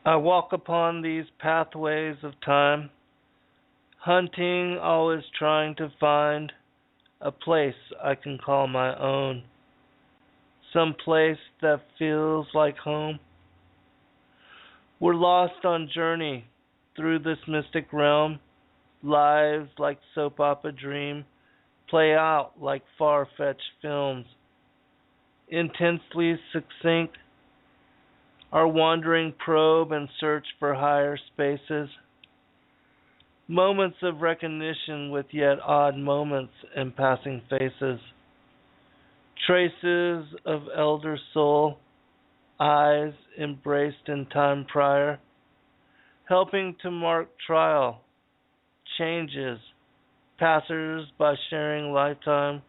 I walk upon these pathways of time, hunting, always trying to find a place I can call my own, some place that feels like home. We're lost on journey through this mystic realm, lives like soap opera dream, play out like far-fetched films, intensely succinct, our wandering probe and search for higher spaces. Moments of recognition with yet odd moments and passing faces. Traces of elder soul, eyes embraced in time prior, helping to mark trial, changes, passers by sharing lifetime,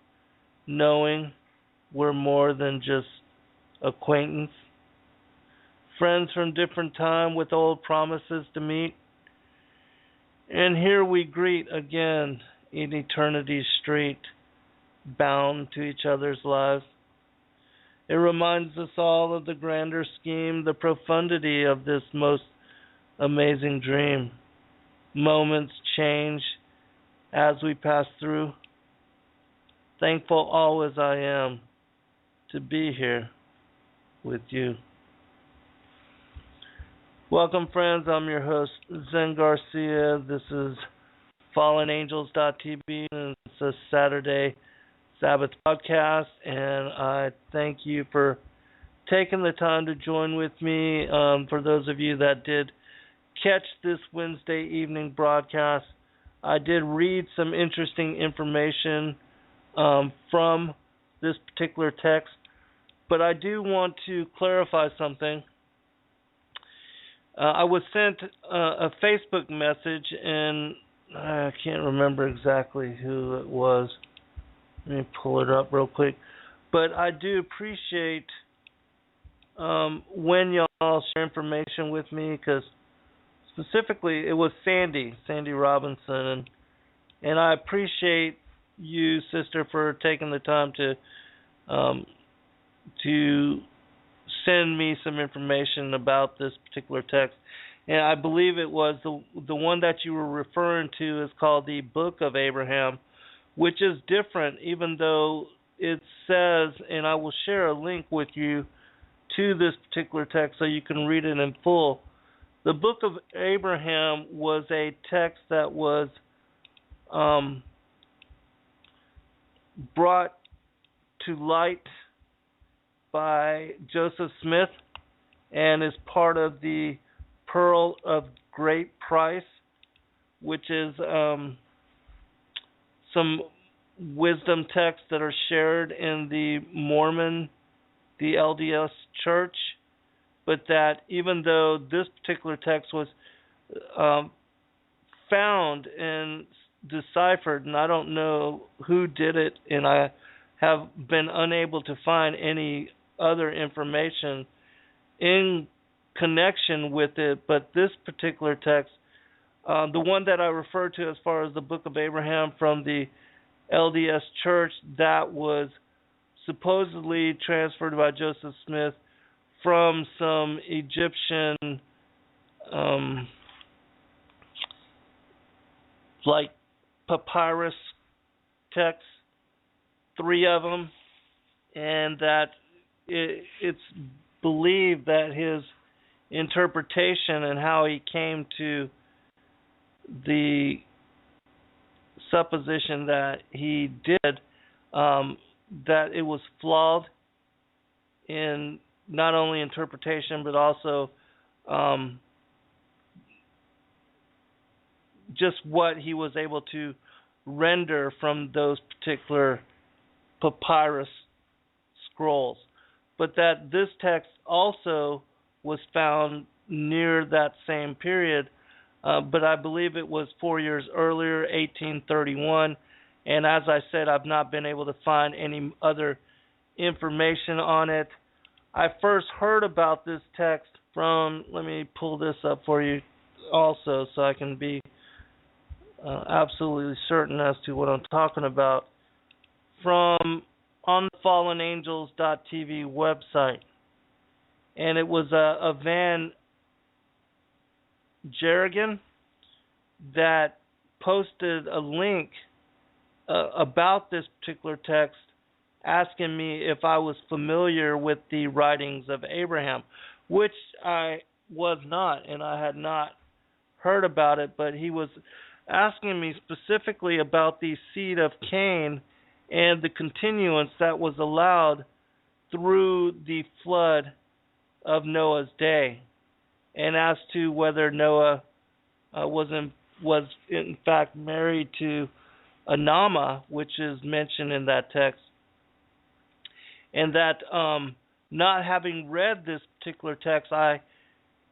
knowing we're more than just acquaintance. Friends from different time with old promises to meet. And here we greet again in eternity's street, bound to each other's lives. It reminds us all of the grander scheme, the profundity of this most amazing dream. Moments change as we pass through. Thankful always I am to be here with you. Welcome, friends. I'm your host, Zen Garcia. This is FallenAngels.tv, and it's a Saturday Sabbath podcast, and I thank you for taking the time to join with me. For those of you that did catch this Wednesday evening broadcast, I did read some interesting information from this particular text, but I do want to clarify something. I was sent a Facebook message, and I can't remember exactly who it was. Let me pull it up real quick. But I do appreciate when y'all share information with me, because specifically it was Sandy Robinson, and I appreciate you, sister, for taking the time to send me some information about this particular text. And I believe it was the one that you were referring to is called the Book of Abraham, which is different, even though it says, and I will share a link with you to this particular text so you can read it in full. The Book of Abraham was a text that was brought to light by Joseph Smith and is part of the Pearl of Great Price, which is some wisdom texts that are shared in the Mormon, the LDS Church, but that even though this particular text was found and deciphered, and I don't know who did it, and I have been unable to find any other information in connection with it, but this particular text, the one that I refer to as far as the Book of Abraham from the LDS Church, that was supposedly transferred by Joseph Smith from some Egyptian like papyrus texts, 3 of them, and that it's believed that his interpretation and how he came to the supposition that he did, that it was flawed in not only interpretation but also just what he was able to render from those particular papyrus scrolls. But that this text also was found near that same period, but I believe it was 4 years earlier, 1831, and as I said, I've not been able to find any other information on it. I first heard about this text from, let me pull this up for you also so I can be absolutely certain as to what I'm talking about, from on the FallenAngels.tv website. And it was a Van Jerrigan that posted a link about this particular text, asking me if I was familiar with the writings of Abraham, which I was not, and I had not heard about it, but he was asking me specifically about the seed of Cain and the continuance that was allowed through the flood of Noah's day, and as to whether Noah was in fact married to Anama, which is mentioned in that text, and that not having read this particular text, I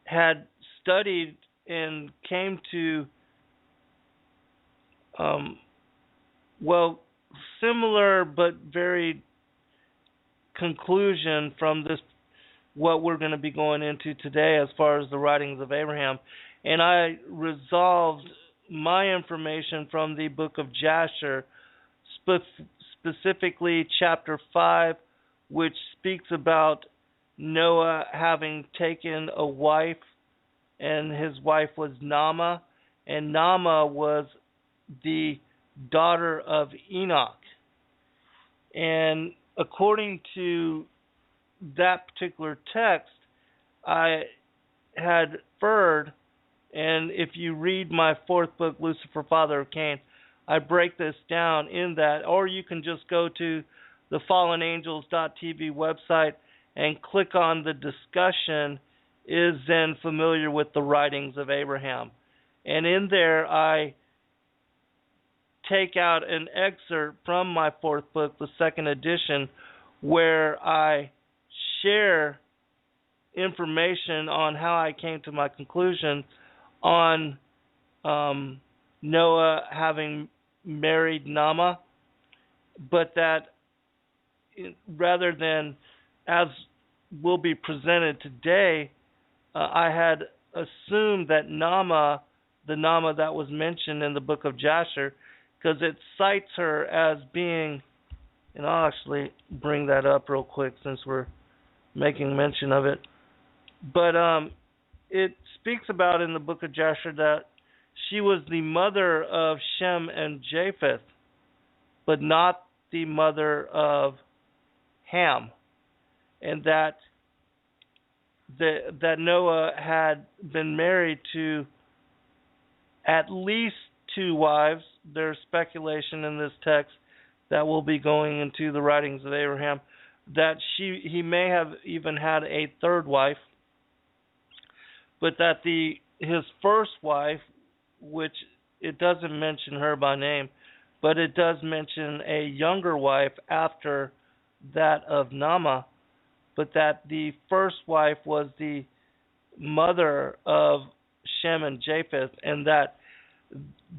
had studied and came to similar but very conclusion from this, what we're going to be going into today as far as the writings of Abraham. And I resolved my information from the book of Jasher, specifically chapter 5, which speaks about Noah having taken a wife, and his wife was Naamah, and Naamah was the daughter of Enoch. And according to that particular text, I had inferred, and if you read my fourth book, Lucifer, Father of Cain, I break this down in that, or you can just go to the fallenangels.tv website and click on the discussion, is then familiar with the writings of Abraham. And in there I take out an excerpt from my fourth book, the second edition, where I share information on how I came to my conclusion on Noah having married Naamah, but that rather than as will be presented today, I had assumed that Naamah, the Naamah that was mentioned in the book of Jasher, because it cites her as being, and I'll actually bring that up real quick since we're making mention of it, but it speaks about in the book of Jasher that she was the mother of Shem and Japheth, but not the mother of Ham, and that Noah had been married to at least two wives. There's speculation in this text that will be going into the writings of Abraham that he may have even had a third wife, but that his first wife, which it doesn't mention her by name, but it does mention a younger wife after that of Naamah, but that the first wife was the mother of Shem and Japheth, and that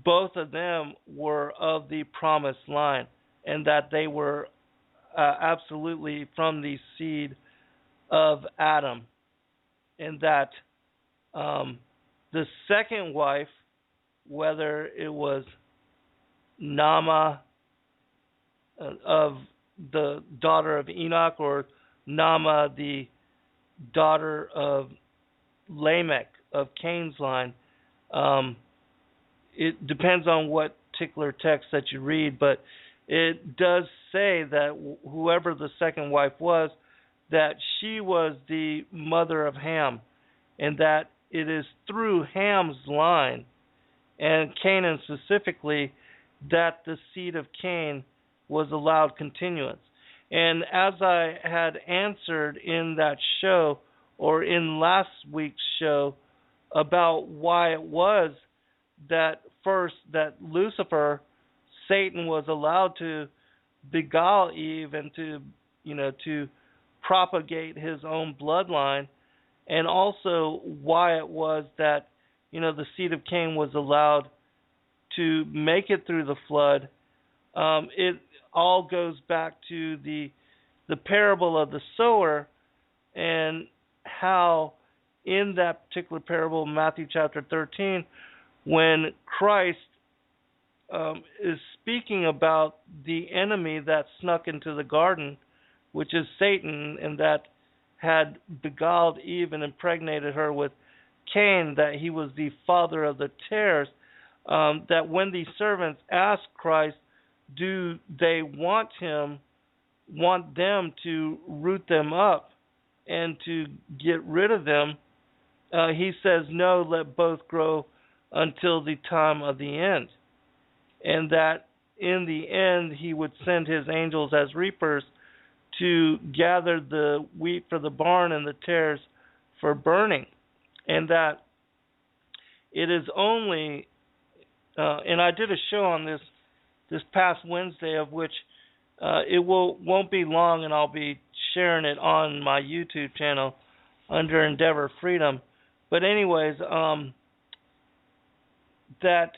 both of them were of the promised line, and that they were absolutely from the seed of Adam, and that the second wife, whether it was Naamah of the daughter of Enoch or Naamah the daughter of Lamech of Cain's line, it depends on what particular text that you read, but it does say that whoever the second wife was, that she was the mother of Ham, and that it is through Ham's line, and Canaan specifically, that the seed of Cain was allowed continuance. And as I had answered in that show, or in last week's show, about why it was that first that Lucifer, Satan, was allowed to beguile Eve and to propagate his own bloodline, and also why it was that the seed of Cain was allowed to make it through the flood. It all goes back to the parable of the sower, and how in that particular parable, Matthew chapter 13, when Christ is speaking about the enemy that snuck into the garden, which is Satan, and that had beguiled Eve and impregnated her with Cain, that he was the father of the tares, that when these servants asked Christ, do they want them to root them up and to get rid of them, he says, no, let both grow until the time of the end. And that in the end he would send his angels as reapers to gather the wheat for the barn and the tares for burning. And that it is only, and I did a show on this past Wednesday, of which it won't be long, and I'll be sharing it on my YouTube channel under Endeavor Freedom. But anyways, that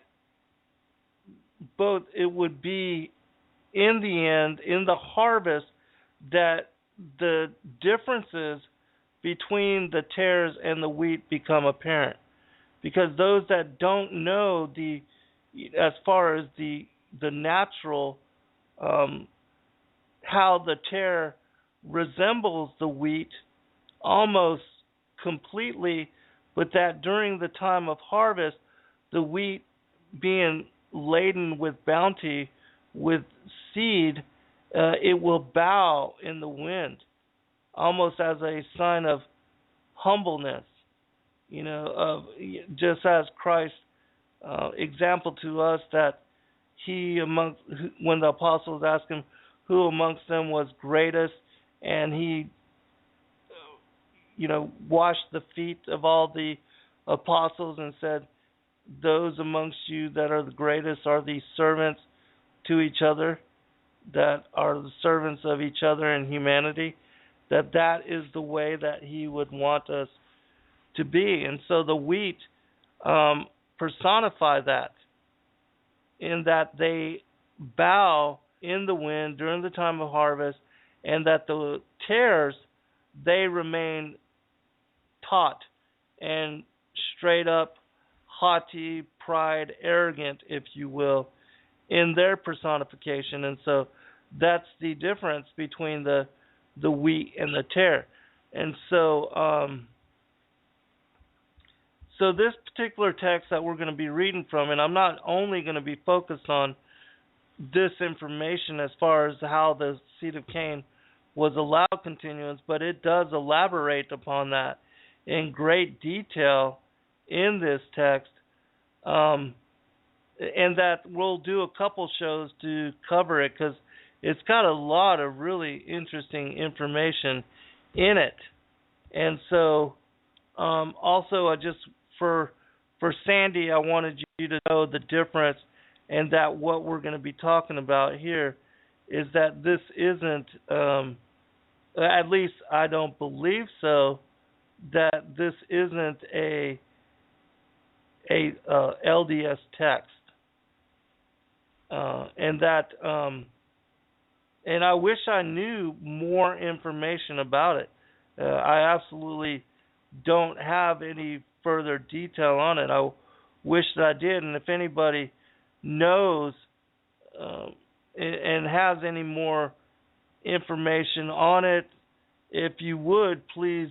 both it would be in the end, in the harvest, that the differences between the tares and the wheat become apparent. Because those that don't know as far as the natural, how the tare resembles the wheat almost completely, but that during the time of harvest, the wheat being laden with bounty, with seed, it will bow in the wind, almost as a sign of humbleness, of just as Christ example to us, that when the apostles asked him who amongst them was greatest, and he washed the feet of all the apostles and said, those amongst you that are the greatest are the servants to each other, that are the servants of each other in humanity, that is the way that he would want us to be. And so the wheat personify that, in that they bow in the wind during the time of harvest, and that the tares, they remain taut and straight up, haughty, pride, arrogant, if you will, in their personification. And so that's the difference between the wheat and the tare. And so so this particular text that we're going to be reading from, and I'm not only going to be focused on this information as far as how the seed of Cain was allowed continuance, but it does elaborate upon that in great detail in this text, and that we'll do a couple shows to cover it, because it's got a lot of really interesting information in it. And so also, I just for Sandy, I wanted you to know the difference, and that what we're going to be talking about here is that this isn't, at least I don't believe so, that this isn't a LDS text, and that and I wish I knew more information about it. I absolutely don't have any further detail on it. I wish that I did, and if anybody knows and has any more information on it, if you would, please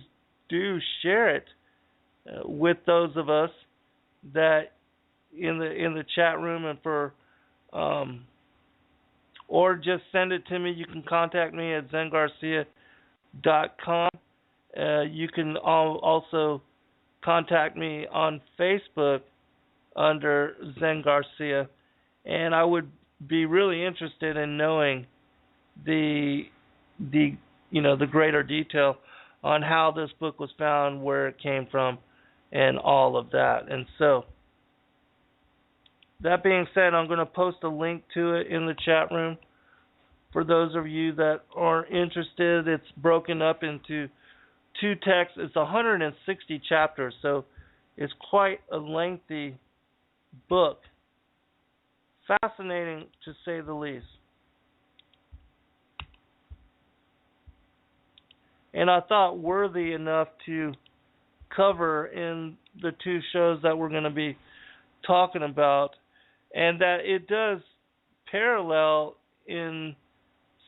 do share it with those of us that in the chat room, and for or just send it to me. You can contact me at zengarcia.com. You can also contact me on Facebook under Zen Garcia, and I would be really interested in knowing the greater detail on how this book was found, where it came from, and all of that. And so, that being said, I'm going to post a link to it in the chat room for those of you that are interested. It's broken up into 2 texts. It's 160 chapters, so it's quite a lengthy book. Fascinating, to say the least. And I thought worthy enough to cover in the 2 shows that we're going to be talking about, and that it does parallel in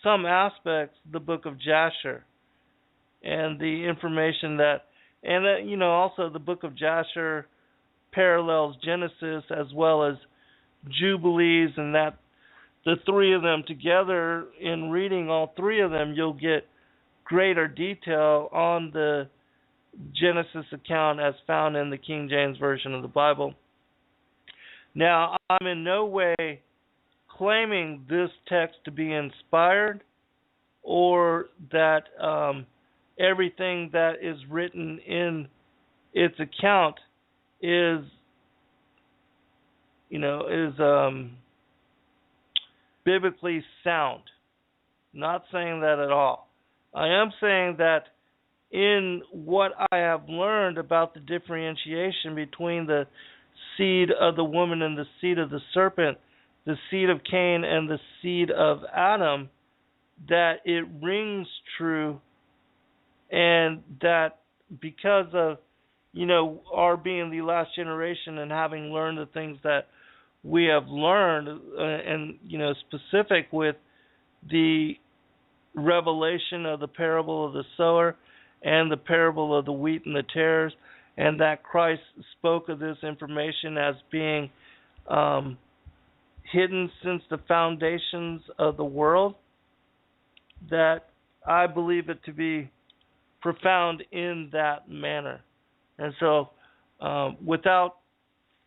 some aspects the book of Jasher, and the information that And also the book of Jasher parallels Genesis as well as Jubilees, and that the three of them together, in reading all three of them, you'll get greater detail on the Genesis account as found in the King James Version of the Bible. Now, I'm in no way claiming this text to be inspired, or that everything that is written in its account is biblically sound. Not saying that at all. I am saying that in what I have learned about the differentiation between the seed of the woman and the seed of the serpent, the seed of Cain and the seed of Adam, that it rings true, and that because of our being the last generation and having learned the things that we have learned, and specific with the revelation of the parable of the sower and the parable of the wheat and the tares, and that Christ spoke of this information as being hidden since the foundations of the world, that I believe it to be profound in that manner. And so, without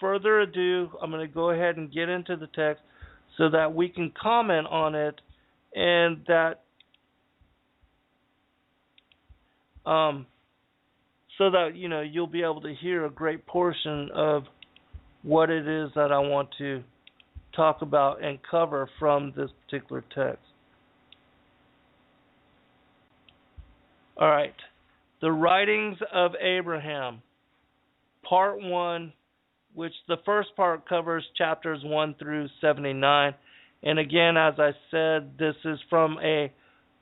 further ado, I'm going to go ahead and get into the text so that we can comment on it, and that you'll be able to hear a great portion of what it is that I want to talk about and cover from this particular text. All right. The Writings of Abraham, Part 1, which the first part covers chapters 1 through 79. And again, as I said, this is from a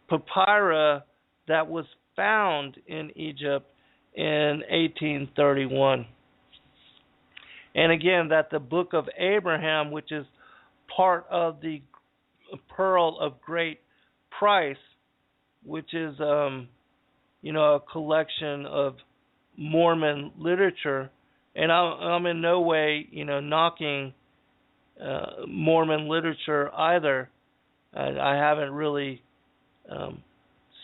papyrus that was found in Egypt in 1831. And again, that the book of Abraham, which is part of the Pearl of Great Price, which is a collection of Mormon literature, and I'm in no way knocking Mormon literature either. I haven't really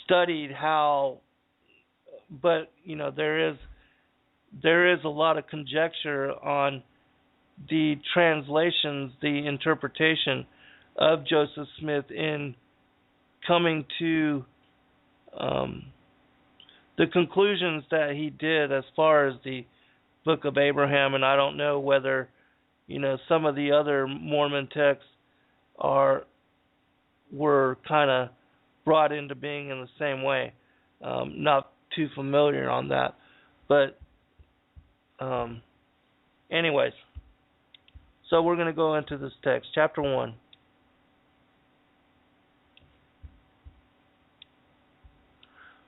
studied how, but there is a lot of conjecture on the translations, the interpretation of Joseph Smith in coming to the conclusions that he did as far as the book of Abraham. And I don't know whether some of the other Mormon texts were kind of brought into being in the same way. Not too familiar on that, but anyways, so we're going to go into this text, chapter 1.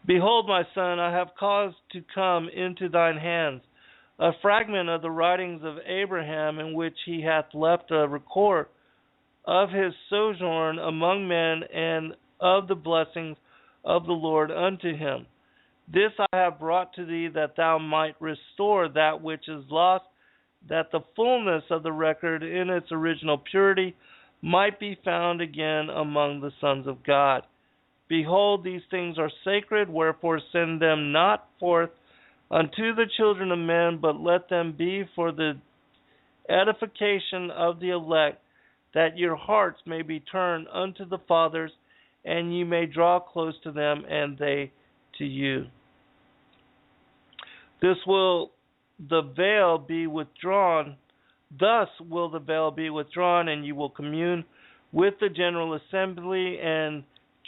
Behold, my son, I have caused to come into thine hands a fragment of the writings of Abraham, in which he hath left a record of his sojourn among men, and of the blessings of the Lord unto him. This I have brought to thee, that thou might restore that which is lost, that the fullness of the record in its original purity might be found again among the sons of God. Behold, these things are sacred, wherefore send them not forth unto the children of men, but let them be for the edification of the elect, that your hearts may be turned unto the fathers, and ye may draw close to them, and they to you. Thus will the veil be withdrawn, and you will commune with the general assembly and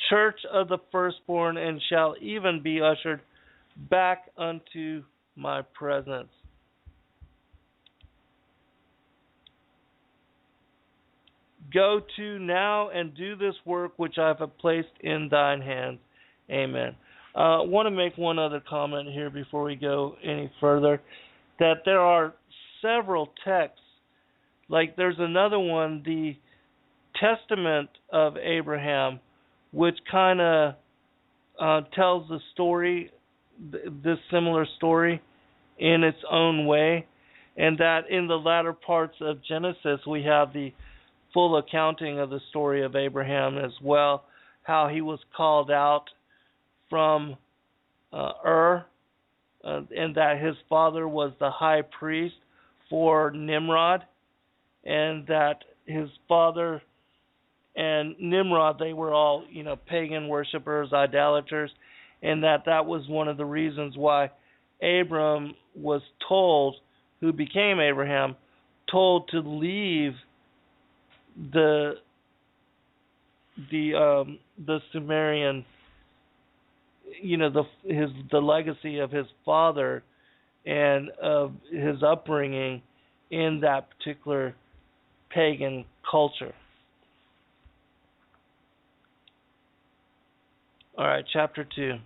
church of the firstborn, and shall even be ushered back unto my presence. Go to now and do this work which I have placed in thine hands. Amen. I want to make one other comment here before we go any further, that there are several texts, like there's another one, the Testament of Abraham, which kind of tells the story this similar story in its own way, and that in the latter parts of Genesis we have the full accounting of the story of Abraham as well, how he was called out from Ur, and that his father was the high priest for Nimrod, and that his father and Nimrod, they were all, pagan worshippers, idolaters, and that was one of the reasons why Abram was told, who became Abraham, told to leave the Sumerian, the legacy of his father and of his upbringing in that particular pagan culture. All right, chapter 2.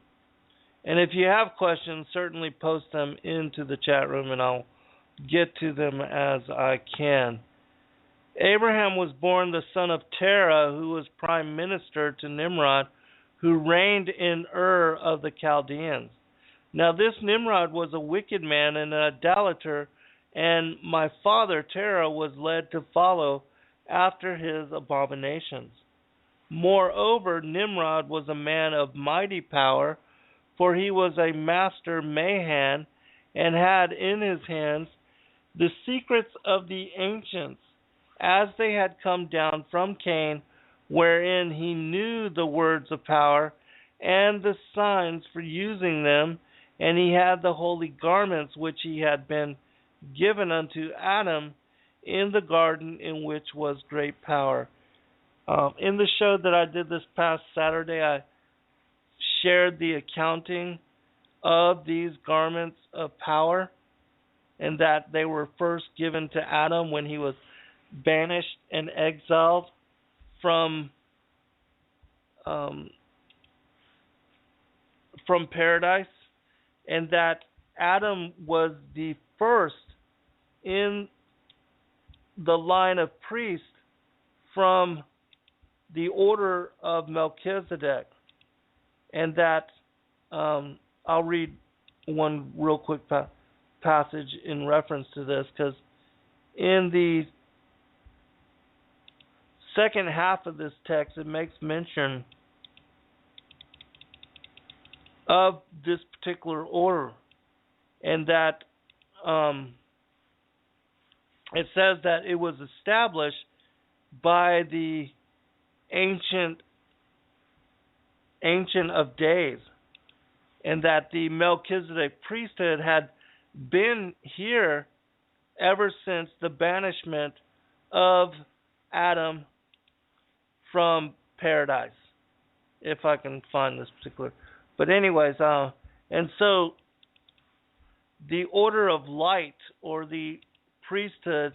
And if you have questions, certainly post them into the chat room and I'll get to them as I can. Abraham was born the son of Terah, who was prime minister to Nimrod, who reigned in Ur of the Chaldeans. Now this Nimrod was a wicked man and an idolater, and my father Terah was led to follow after his abominations. Moreover, Nimrod was a man of mighty power, for he was a master Mahan, and had in his hands the secrets of the ancients, as they had come down from Cain, wherein he knew the words of power and the signs for using them, and he had the holy garments which he had been given unto Adam in the garden, in which was great power. In the show that I did this past Saturday, I shared the accounting of these garments of power, and that they were first given to Adam when he was banished and exiled from paradise, and that Adam was the first in the line of priests from the order of Melchizedek, and that I'll read one real quick passage in reference to this, because in the second half of this text it makes mention of this particular order, and that it says that it was established by the ancient of days, and that the Melchizedek priesthood had been here ever since the banishment of Adam from paradise, if I can find this particular. But anyways, and so the order of light, or the priesthood,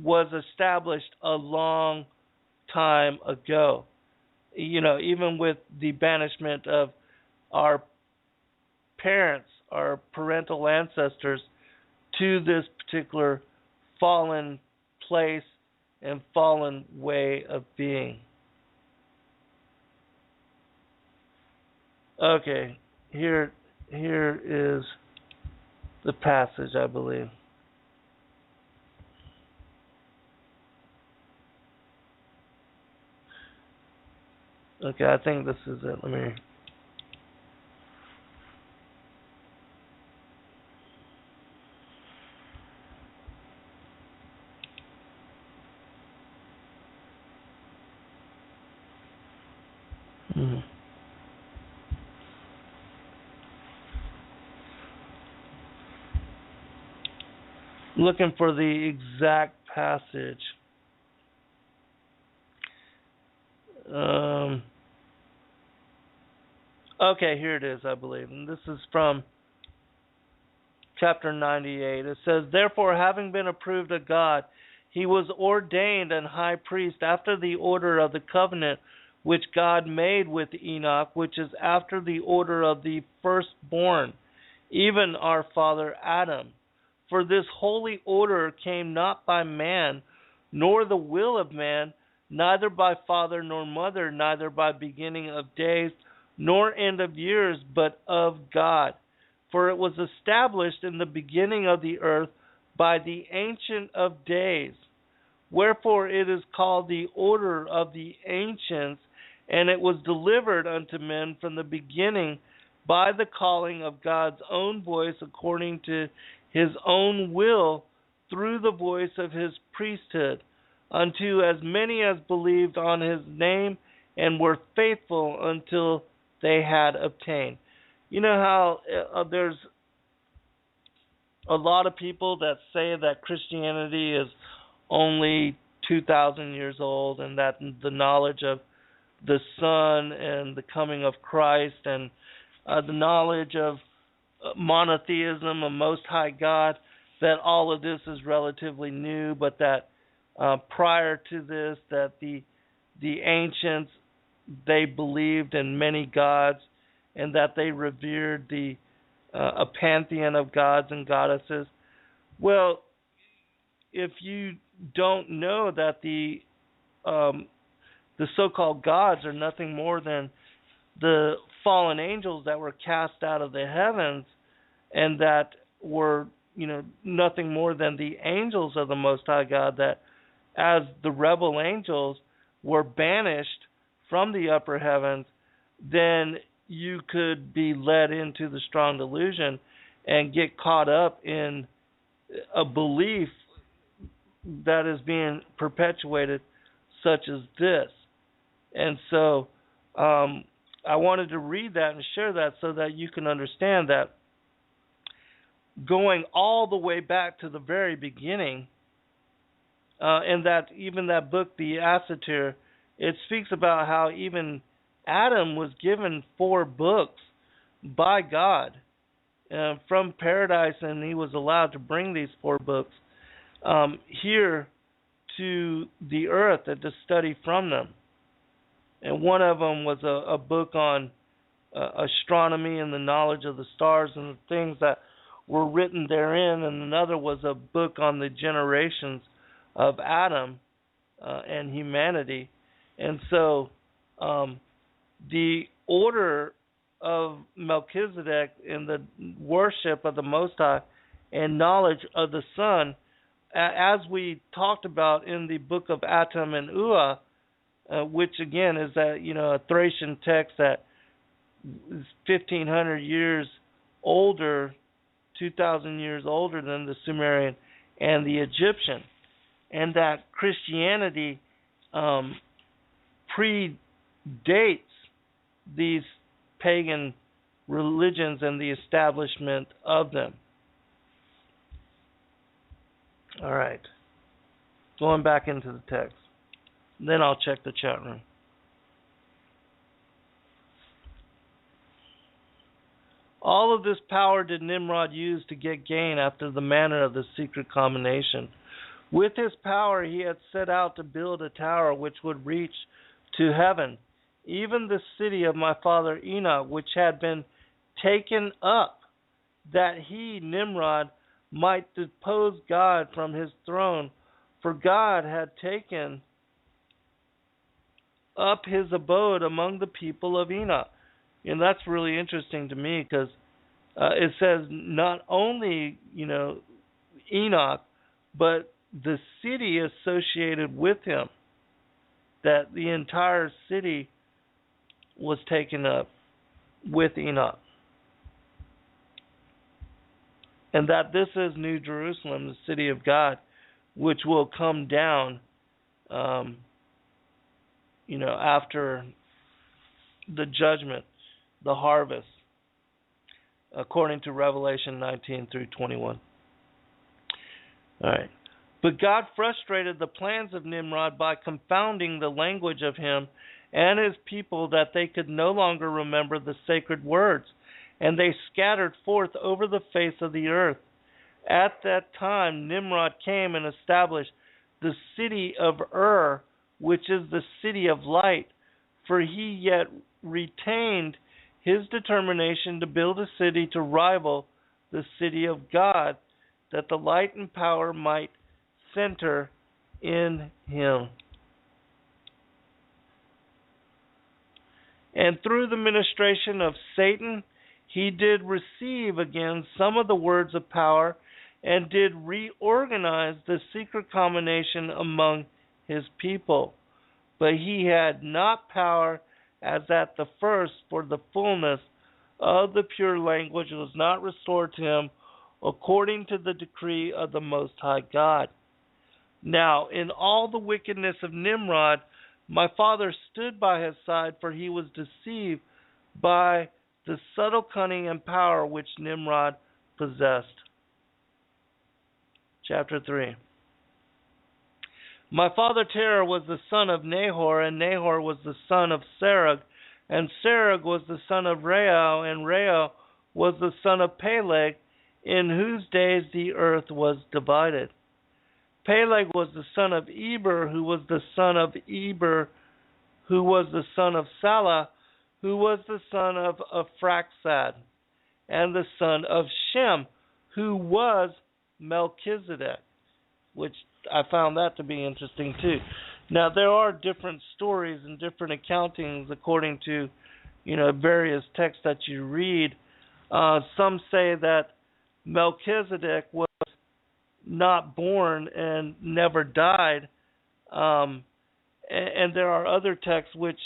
was established a long time ago. Even with the banishment of our parents, our parental ancestors, to this particular fallen place and fallen way of being. Okay, here is the passage, I believe. Okay, I think this is it. Let me... Looking for the exact passage. Okay, here it is, I believe. And this is from chapter 98. It says, "Therefore, having been approved of God, he was ordained an high priest after the order of the covenant which God made with Enoch, which is after the order of the firstborn, even our father Adam. For this holy order came not by man, nor the will of man, neither by father nor mother, neither by beginning of days nor end of years, but of God. For it was established in the beginning of the earth by the Ancient of Days. Wherefore it is called the order of the ancients, and it was delivered unto men from the beginning by the calling of God's own voice according to his own will through the voice of his priesthood, unto as many as believed on his name and were faithful until they had obtained. You know how there's a lot of people that say that Christianity is only 2,000 years old, and that the knowledge of the Son and the coming of Christ and the knowledge of monotheism, a Most High God, that all of this is relatively new, but that prior to this, that the ancients, they believed in many gods, and that they revered a pantheon of gods and goddesses. Well, if you don't know that the so-called gods are nothing more than the fallen angels that were cast out of the heavens, and that were, nothing more than the angels of the Most High God, that as the rebel angels were banished from the upper heavens, then you could be led into the strong delusion and get caught up in a belief that is being perpetuated such as this. And so I wanted to read that and share that so that you can understand that going all the way back to the very beginning, and that even that book, the Assert, it speaks about how even Adam was given 4 books by God from paradise, and he was allowed to bring these 4 books here to the earth and to study from them. And one of them was a book on astronomy and the knowledge of the stars and the things that were written therein, and another was a book on the generations of Adam and humanity. And so the order of Melchizedek in the worship of the Most High and knowledge of the Son, as we talked about in the book of Atum and Ua, which again is a Thracian text that is 1,500 years older, 2,000 years older than the Sumerian and the Egyptian, and that Christianity predates these pagan religions and the establishment of them. All right. Going back into the text. Then I'll check the chat room. All of this power did Nimrod use to get gain after the manner of the secret combination. With his power he had set out to build a tower which would reach to heaven, even the city of my father Enoch, which had been taken up, that he, Nimrod, might depose God from his throne, for God had taken up his abode among the people of Enoch. And that's really interesting to me, because it says not only, Enoch, but the city associated with him, that the entire city was taken up with Enoch. And that this is New Jerusalem, the city of God, which will come down, after the judgment, the harvest, according to Revelation 19 through 21. All right. But God frustrated the plans of Nimrod by confounding the language of him and his people, that they could no longer remember the sacred words, and they scattered forth over the face of the earth. At that time Nimrod came and established the city of Ur, which is the city of light, for he yet retained his determination to build a city to rival the city of God, that the light and power might center in him. And through the ministration of Satan, he did receive again some of the words of power, and did reorganize the secret combination among his people. But he had not power as at the first, for the fullness of the pure language was not restored to him according to the decree of the Most High God. Now, in all the wickedness of Nimrod, my father stood by his side, for he was deceived by the subtle cunning and power which Nimrod possessed. Chapter 3. My father Terah was the son of Nahor, and Nahor was the son of Serug, and Serug was the son of Reu, and Reu was the son of Peleg, in whose days the earth was divided. Peleg was the son of Eber, who was the son of Eber, who was the son of Salah, who was the son of Ephraxad, and the son of Shem, who was Melchizedek, which I found that to be interesting too. Now, there are different stories and different accountings according to, various texts that you read. Some say that Melchizedek was not born and never died, and there are other texts which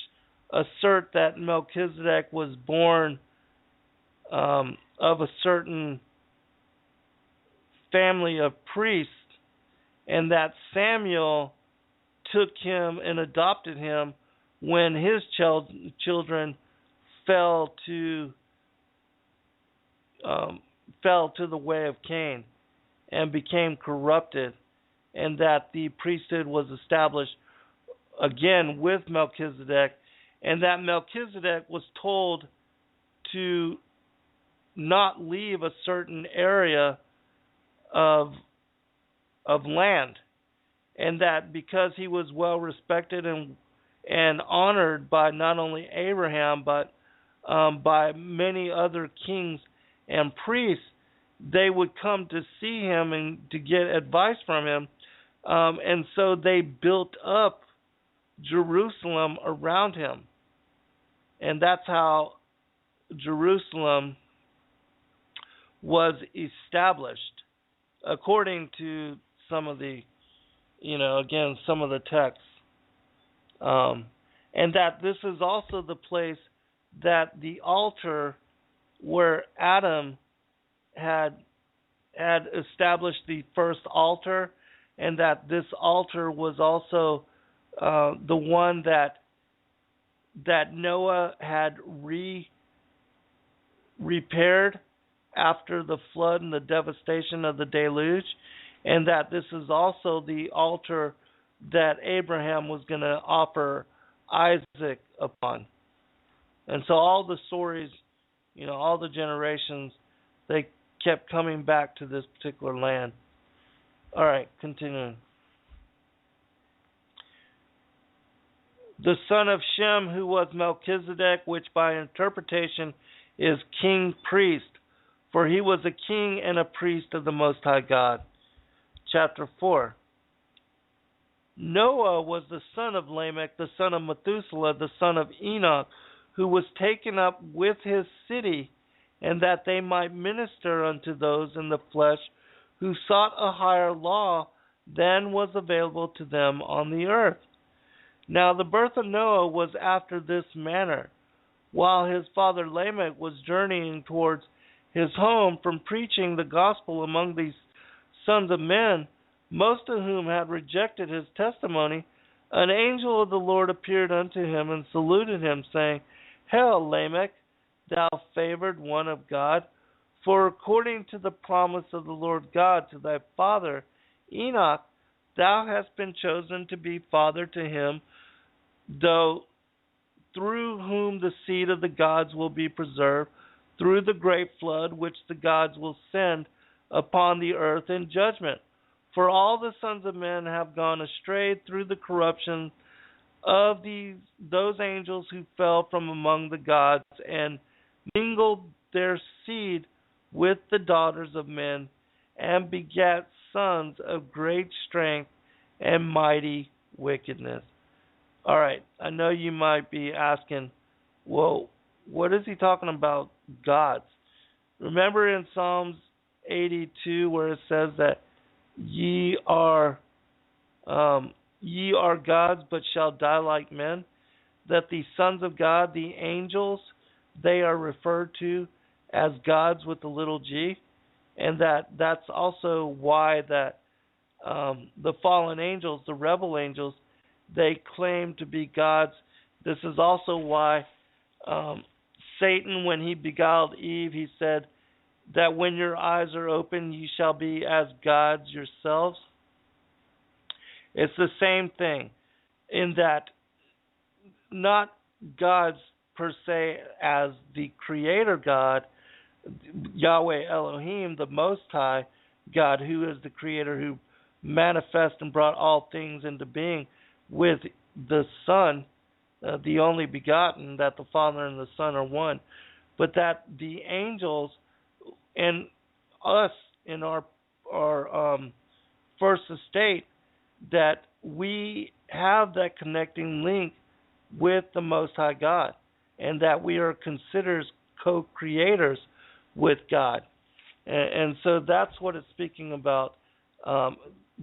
assert that Melchizedek was born of a certain family of priests, and that Samuel took him and adopted him when his children fell to the way of Cain and became corrupted, and that the priesthood was established again with Melchizedek, and that Melchizedek was told to not leave a certain area of land, and that because he was well respected and honored by not only Abraham but by many other kings and priests, they would come to see him and to get advice from him, and so they built up Jerusalem around him, and that's how Jerusalem was established according to some of the, some of the texts, and that this is also the place that the altar where Adam had established the first altar, and that this altar was also the one that Noah had repaired after the flood and the devastation of the deluge, and that this is also the altar that Abraham was going to offer Isaac upon. And so all the stories, all the generations, they kept coming back to this particular land. All right, continuing. The son of Shem, who was Melchizedek, which by interpretation is king priest, for he was a king and a priest of the Most High God. Chapter 4. Noah was the son of Lamech, the son of Methuselah, the son of Enoch, who was taken up with his city, and that they might minister unto those in the flesh who sought a higher law than was available to them on the earth. Now the birth of Noah was after this manner. While his father Lamech was journeying towards his home from preaching the gospel among these sons of men, most of whom had rejected his testimony, an angel of the Lord appeared unto him and saluted him, saying, Hail, Lamech, thou favored one of God, for according to the promise of the Lord God to thy father Enoch, thou hast been chosen to be father to him, though through whom the seed of the gods will be preserved, through the great flood which the gods will send upon the earth in judgment. For all the sons of men have gone astray through the corruption of those angels who fell from among the gods, and mingled their seed with the daughters of men, and begat sons of great strength and mighty wickedness. All right, I know you might be asking, Well, what is he talking about? Gods. Remember in Psalms 82 where it says that ye are ye are gods, but shall die like men. That the sons of God, the angels, they are referred to as gods with a little g, and that's also why that the fallen angels, the rebel angels, they claim to be gods. This is also why Satan, when he beguiled Eve, he said that when your eyes are open, you shall be as gods yourselves. It's the same thing in that not gods per se as the creator God, Yahweh Elohim, the Most High God, who is the creator who manifests and brought all things into being with the Son, the only begotten, that the Father and the Son are one, but that the angels and us in our first estate, that we have that connecting link with the Most High God, and that we are considered co-creators with God. And so that's what it's speaking about.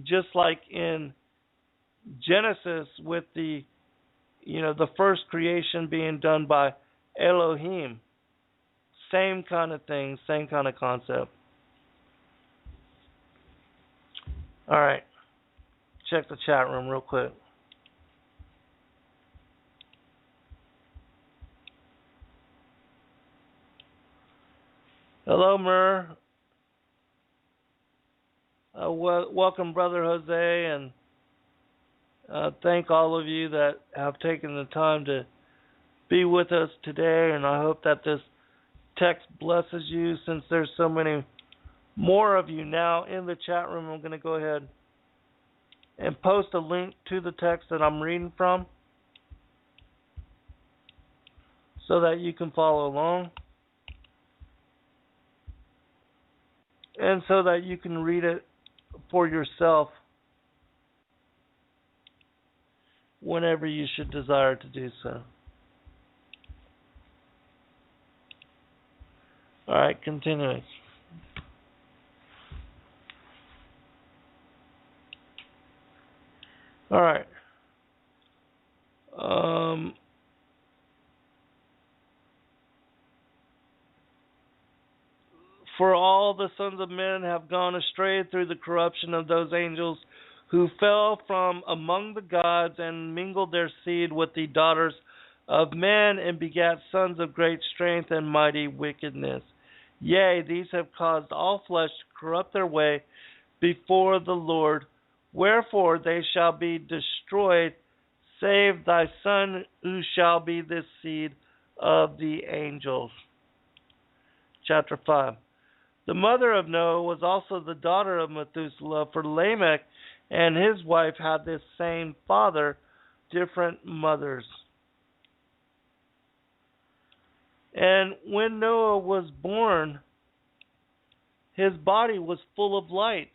Just like in Genesis with the first creation being done by Elohim. Same kind of thing, same kind of concept. All right. Check the chat room real quick. Hello, Mur. Welcome, Brother Jose, and thank all of you that have taken the time to be with us today, and I hope that this text blesses you. Since there's so many more of you now in the chat room, I'm going to go ahead and post a link to the text that I'm reading from so that you can follow along and so that you can read it for yourself whenever you should desire to do so. All right, continuing. All right. For all the sons of men have gone astray through the corruption of those angels who fell from among the gods and mingled their seed with the daughters of men and begat sons of great strength and mighty wickedness. Yea, these have caused all flesh to corrupt their way before the Lord. Wherefore they shall be destroyed, save thy son, who shall be the seed of the angels. Chapter 5. The mother of Noah was also the daughter of Methuselah, for Lamech and his wife had this same father, different mothers. And when Noah was born, his body was full of light,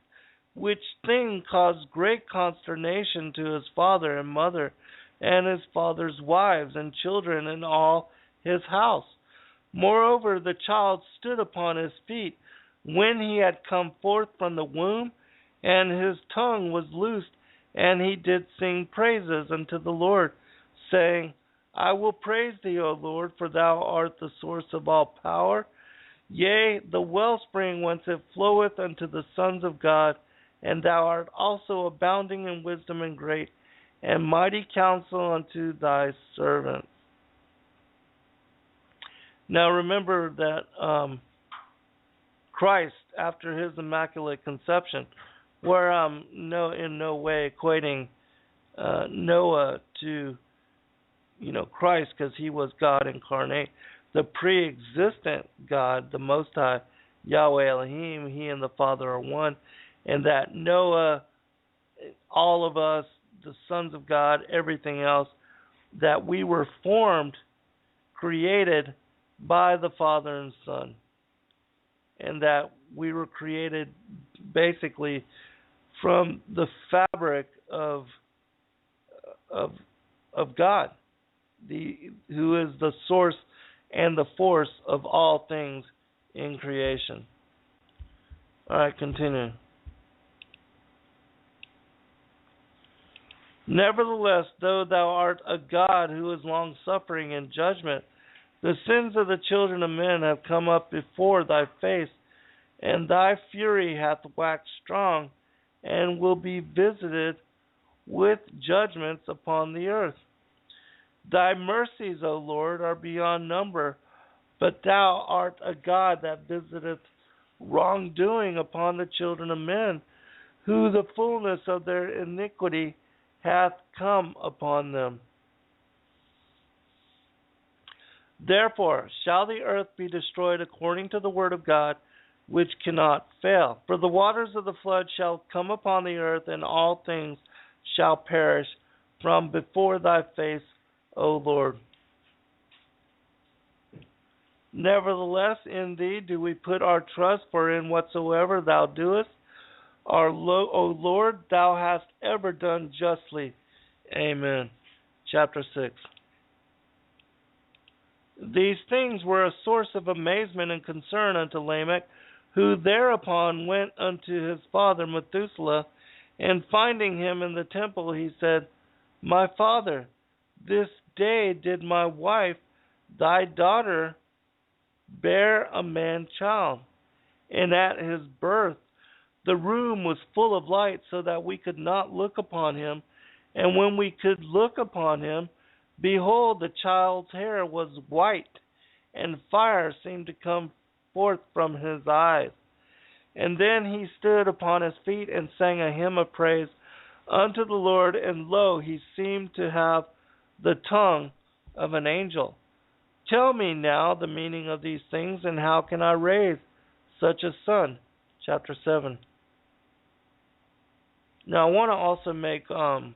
which thing caused great consternation to his father and mother, and his father's wives and children, and all his house. Moreover, the child stood upon his feet when he had come forth from the womb, and his tongue was loosed, and he did sing praises unto the Lord, saying, I will praise thee, O Lord, for thou art the source of all power, yea, the wellspring whence it floweth unto the sons of God, and thou art also abounding in wisdom and great and mighty counsel unto thy servants. Now remember that Christ, after his immaculate conception, where I'm in no way equating Noah to Christ, because he was God incarnate, the pre-existent God, the Most High, Yahweh Elohim, he and the Father are one, and that Noah, all of us, the sons of God, everything else, that we were formed, created by the Father and Son, and that we were created basically from the fabric of God, who is the source and the force of all things in creation. All right, continue. Nevertheless, though thou art a God who is long-suffering in judgment, the sins of the children of men have come up before thy face, and thy fury hath waxed strong, and will be visited with judgments upon the earth. Thy mercies, O Lord, are beyond number, but thou art a God that visiteth wrongdoing upon the children of men, who the fullness of their iniquity hath come upon them. Therefore shall the earth be destroyed according to the word of God, which cannot fail. For the waters of the flood shall come upon the earth, and all things shall perish from before thy face, O Lord. Nevertheless, in thee do we put our trust, for in whatsoever thou doest, O Lord, thou hast ever done justly. Amen. Chapter 6. These things were a source of amazement and concern unto Lamech, who thereupon went unto his father Methuselah, and finding him in the temple, he said, My father, this day did my wife, thy daughter, bear a man child, and at his birth the room was full of light, so that we could not look upon him. And when we could look upon him, behold, the child's hair was white, and fire seemed to come forth from his eyes. And then he stood upon his feet and sang a hymn of praise unto the Lord, and lo, he seemed to have the tongue of an angel. Tell me now the meaning of these things, and how can I raise such a son? Chapter 7. Now I want to also make one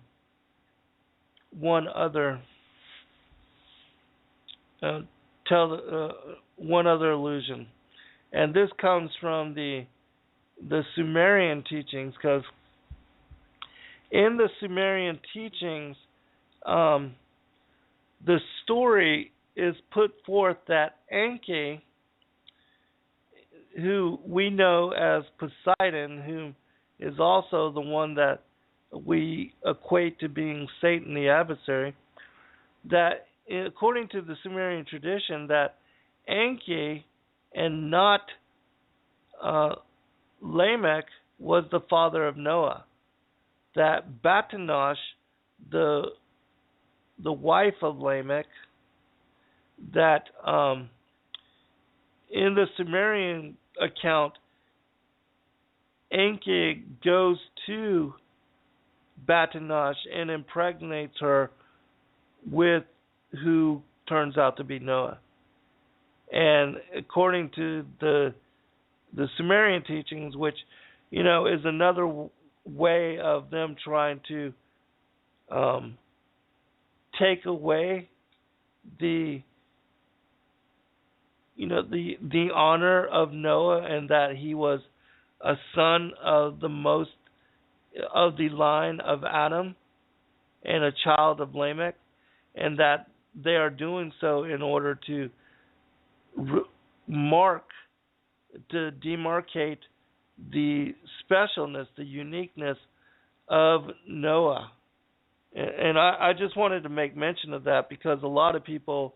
other one other allusion, and this comes from the Sumerian teachings, because in the Sumerian teachings, the story is put forth that Enki, who we know as Poseidon, who is also the one that we equate to being Satan the adversary, that according to the Sumerian tradition, that Enki and not Lamech was the father of Noah. That Batanosh, the wife of Lamech, that in the Sumerian account, Enki goes to Batanosh and impregnates her with who turns out to be Noah. And according to the Sumerian teachings, which, you know, is another way of them trying to take away the honor of Noah, and that he was a son of the line of Adam and a child of Lamech, and that they are doing so in order to demarcate the specialness, the uniqueness of Noah. And I just wanted to make mention of that, because a lot of people,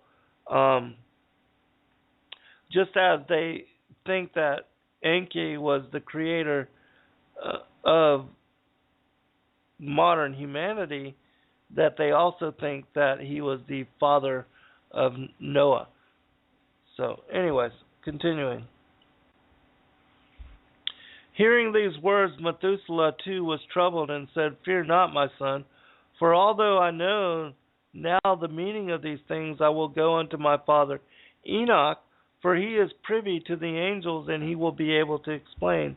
just as they think that Enki was the creator of modern humanity, that they also think that he was the father of Noah. So, anyways, continuing. Hearing these words, Methuselah too was troubled, and said, Fear not, my son, for although I know now the meaning of these things, I will go unto my father Enoch, for he is privy to the angels, and he will be able to explain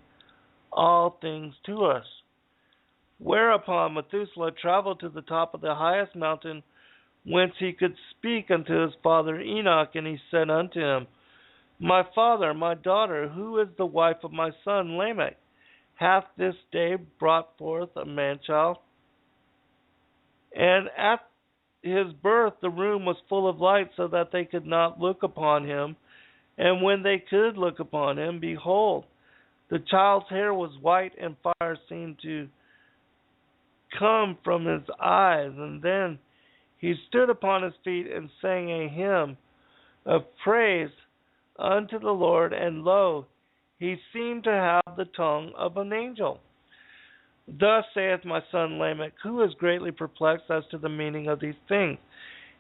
all things to us. Whereupon Methuselah traveled to the top of the highest mountain, whence he could speak unto his father Enoch, and he said unto him, My father, my daughter, who is the wife of my son Lamech, hath this day brought forth a man-child? And at his birth, the room was full of light, so that they could not look upon him. And when they could look upon him, behold, the child's hair was white, and fire seemed to come from his eyes. And then he stood upon his feet and sang a hymn of praise unto the Lord. And lo, he seemed to have the tongue of an angel. Thus saith my son Lamech, who is greatly perplexed as to the meaning of these things,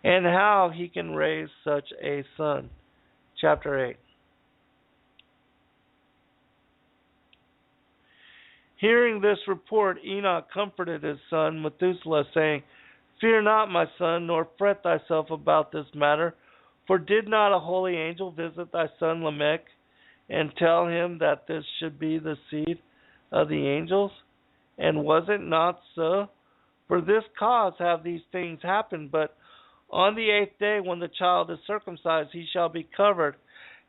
and how he can raise such a son. Chapter 8. Hearing this report, Enoch comforted his son Methuselah, saying, Fear not, my son, nor fret thyself about this matter, for did not a holy angel visit thy son Lamech, and tell him that this should be the seed of the angels? And was it not so? For this cause have these things happened. But on the 8th day, when the child is circumcised, he shall be covered,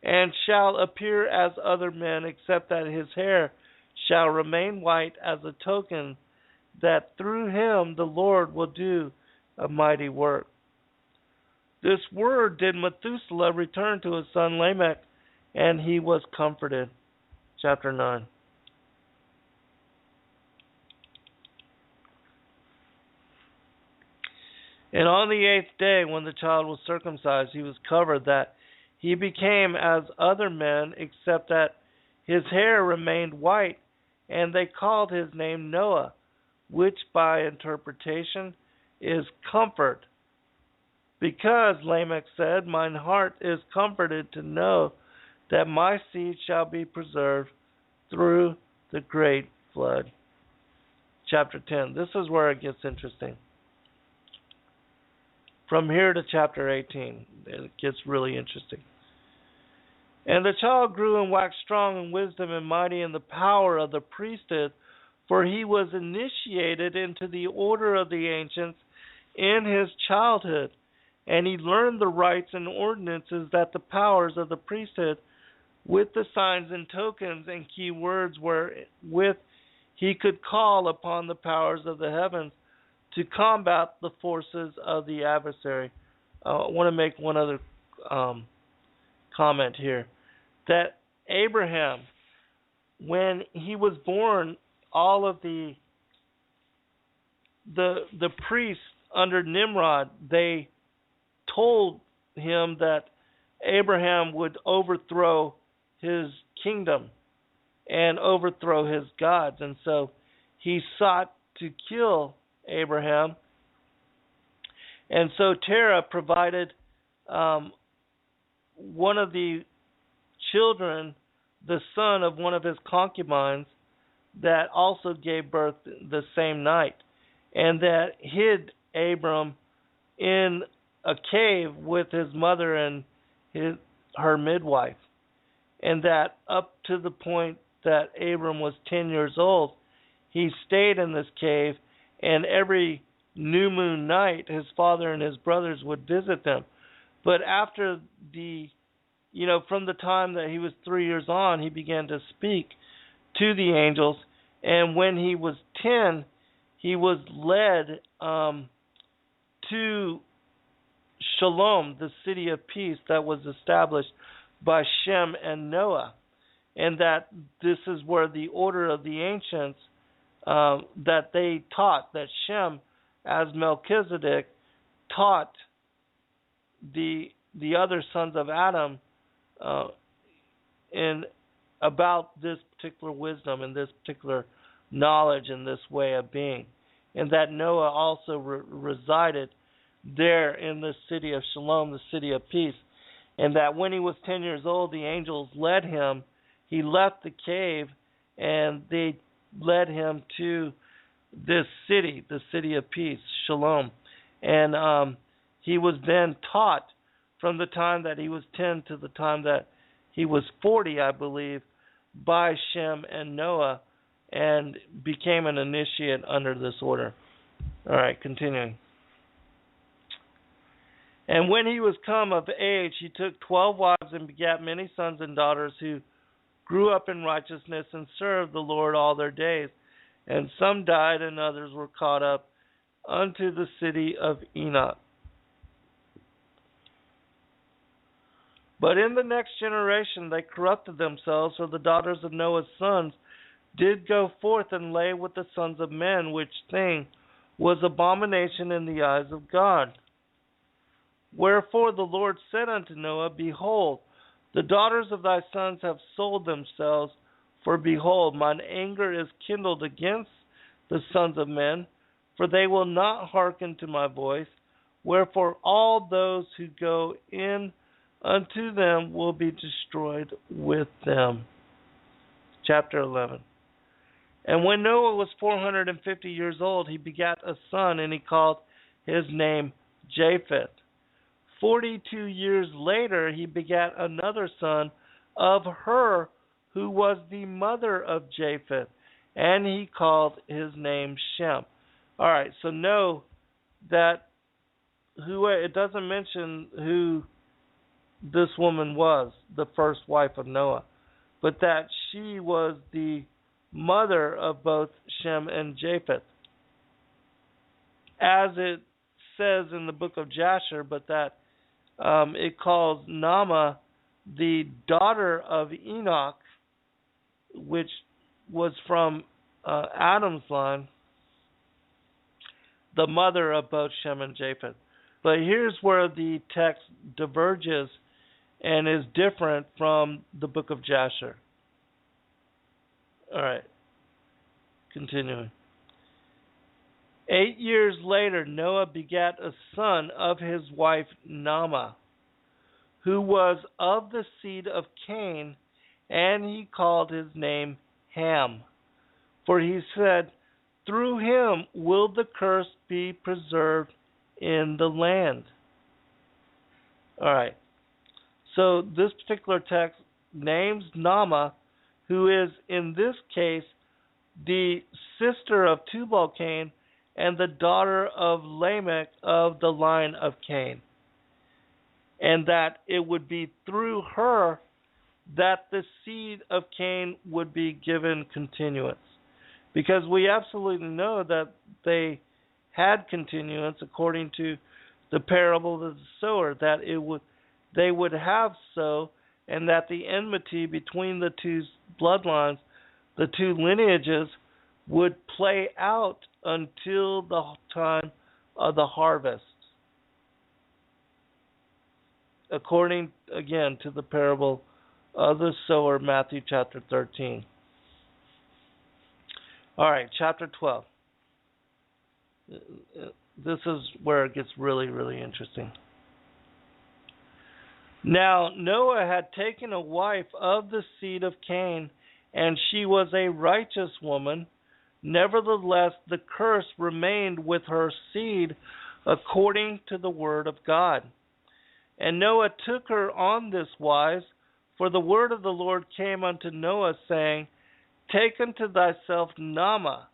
and shall appear as other men, except that his hair shall remain white, as a token that through him the Lord will do a mighty work. This word did Methuselah return to his son Lamech, and he was comforted. Chapter 9. And on the 8th day, when the child was circumcised, he was covered, that he became as other men, except that his hair remained white, and they called his name Noah, which by interpretation is comfort. Because Lamech said, Mine heart is comforted to know that my seed shall be preserved through the great flood. Chapter 10. This is where it gets interesting. From here to chapter 18, it gets really interesting. And the child grew and waxed strong in wisdom and mighty in the power of the priesthood, for he was initiated into the order of the ancients in his childhood. And he learned the rites and ordinances that the powers of the priesthood, with the signs and tokens and key words wherewith he could call upon the powers of the heavens to combat the forces of the adversary. I want to make one other comment here. That Abraham, when he was born, all of the priests under Nimrod, they told him that Abraham would overthrow his kingdom and overthrow his gods. And so he sought to kill Abraham. And so Terah provided one of the children, the son of one of his concubines, that also gave birth the same night, and that hid Abram in a cave with his mother and her midwife. And that up to the point that Abram was 10 years old, he stayed in this cave, and every new moon night his father and his brothers would visit them. But after from the time that he was 3 years on, he began to speak to the angels. And when he was 10, he was led to Shalom, the city of peace that was established by Shem and Noah. And that this is where the order of the ancients, that they taught, that Shem, as Melchizedek, taught the other sons of Adam about this particular wisdom and this particular knowledge and this way of being. And that Noah also resided there in the city of Shalom, the city of peace. And that when he was 10 years old, the angels led him. He left the cave, and they led him to this city, the city of peace, Shalom. And he was then taught from the time that he was 10 to the time that he was 40, I believe, by Shem and Noah, and became an initiate under this order. All right, continuing. And when he was come of age, he took 12 wives and begat many sons and daughters, who grew up in righteousness and served the Lord all their days. And some died, and others were caught up unto the city of Enoch. But in the next generation they corrupted themselves, for the daughters of Noah's sons did go forth and lay with the sons of men, which thing was abomination in the eyes of God. Wherefore the Lord said unto Noah, Behold, the daughters of thy sons have sold themselves, for behold, mine anger is kindled against the sons of men, for they will not hearken to my voice. Wherefore all those who go in unto them will be destroyed with them. Chapter 11. And when Noah was 450 years old, he begat a son, and he called his name Japheth. 42 years later, he begat another son of her who was the mother of Japheth, and he called his name Shem. All right, so know that it doesn't mention who this woman was, the first wife of Noah, but that she was the mother of both Shem and Japheth, as it says in the book of Jasher, but that it calls Naamah the daughter of Enoch, which was from Adam's line, the mother of both Shem and Japheth. But here's where the text diverges and is different from the book of Jasher. All right, continuing. 8 years later, Noah begat a son of his wife Naamah, who was of the seed of Cain, and he called his name Ham. For he said, through him will the curse be preserved in the land. All right. So this particular text names Naamah, who is in this case the sister of Tubal-Cain and the daughter of Lamech of the line of Cain. And that it would be through her that the seed of Cain would be given continuance. Because we absolutely know that they had continuance according to the parable of the sower, that they would have so, and that the enmity between the two bloodlines, the two lineages, would play out until the time of the harvest. According, again, to the parable of the sower, Matthew chapter 13. All right, chapter 12. This is where it gets really, really interesting. Now, Noah had taken a wife of the seed of Cain, and she was a righteous woman. Nevertheless, the curse remained with her seed according to the word of God. And Noah took her on this wise, for the word of the Lord came unto Noah, saying, Take unto thyself Naamah,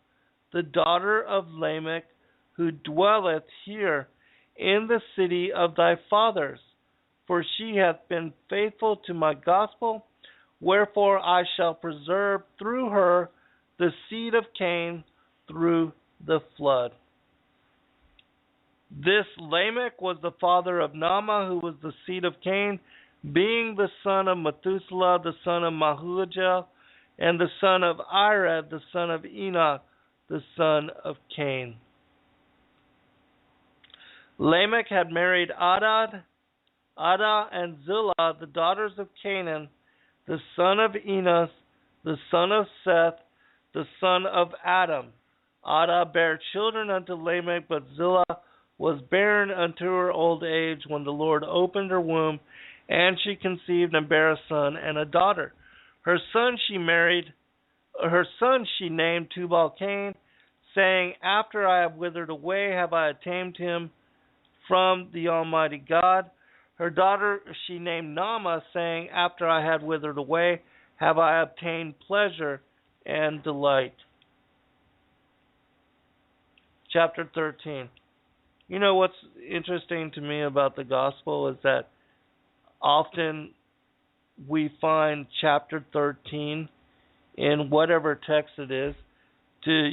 the daughter of Lamech, who dwelleth here in the city of thy fathers, for she hath been faithful to my gospel. Wherefore I shall preserve through her the seed of Cain through the flood. This Lamech was the father of Naamah, who was the seed of Cain, being the son of Methuselah, the son of Mahujael, and the son of Irad, the son of Enoch, the son of Cain. Lamech had married Adah and Zillah, the daughters of Canaan, the son of Enos, the son of Seth, the son of Adam. Adah bare children unto Lamech, but Zillah was barren unto her old age, when the Lord opened her womb, and she conceived and bare a son and a daughter. Her son she named Tubal-Cain, saying, After I have withered away, have I attained him from the Almighty God. Her daughter she named Naamah, saying, After I had withered away, have I obtained pleasure and delight. Chapter 13. You know what's interesting to me about the gospel is that often we find chapter 13 in whatever text it is to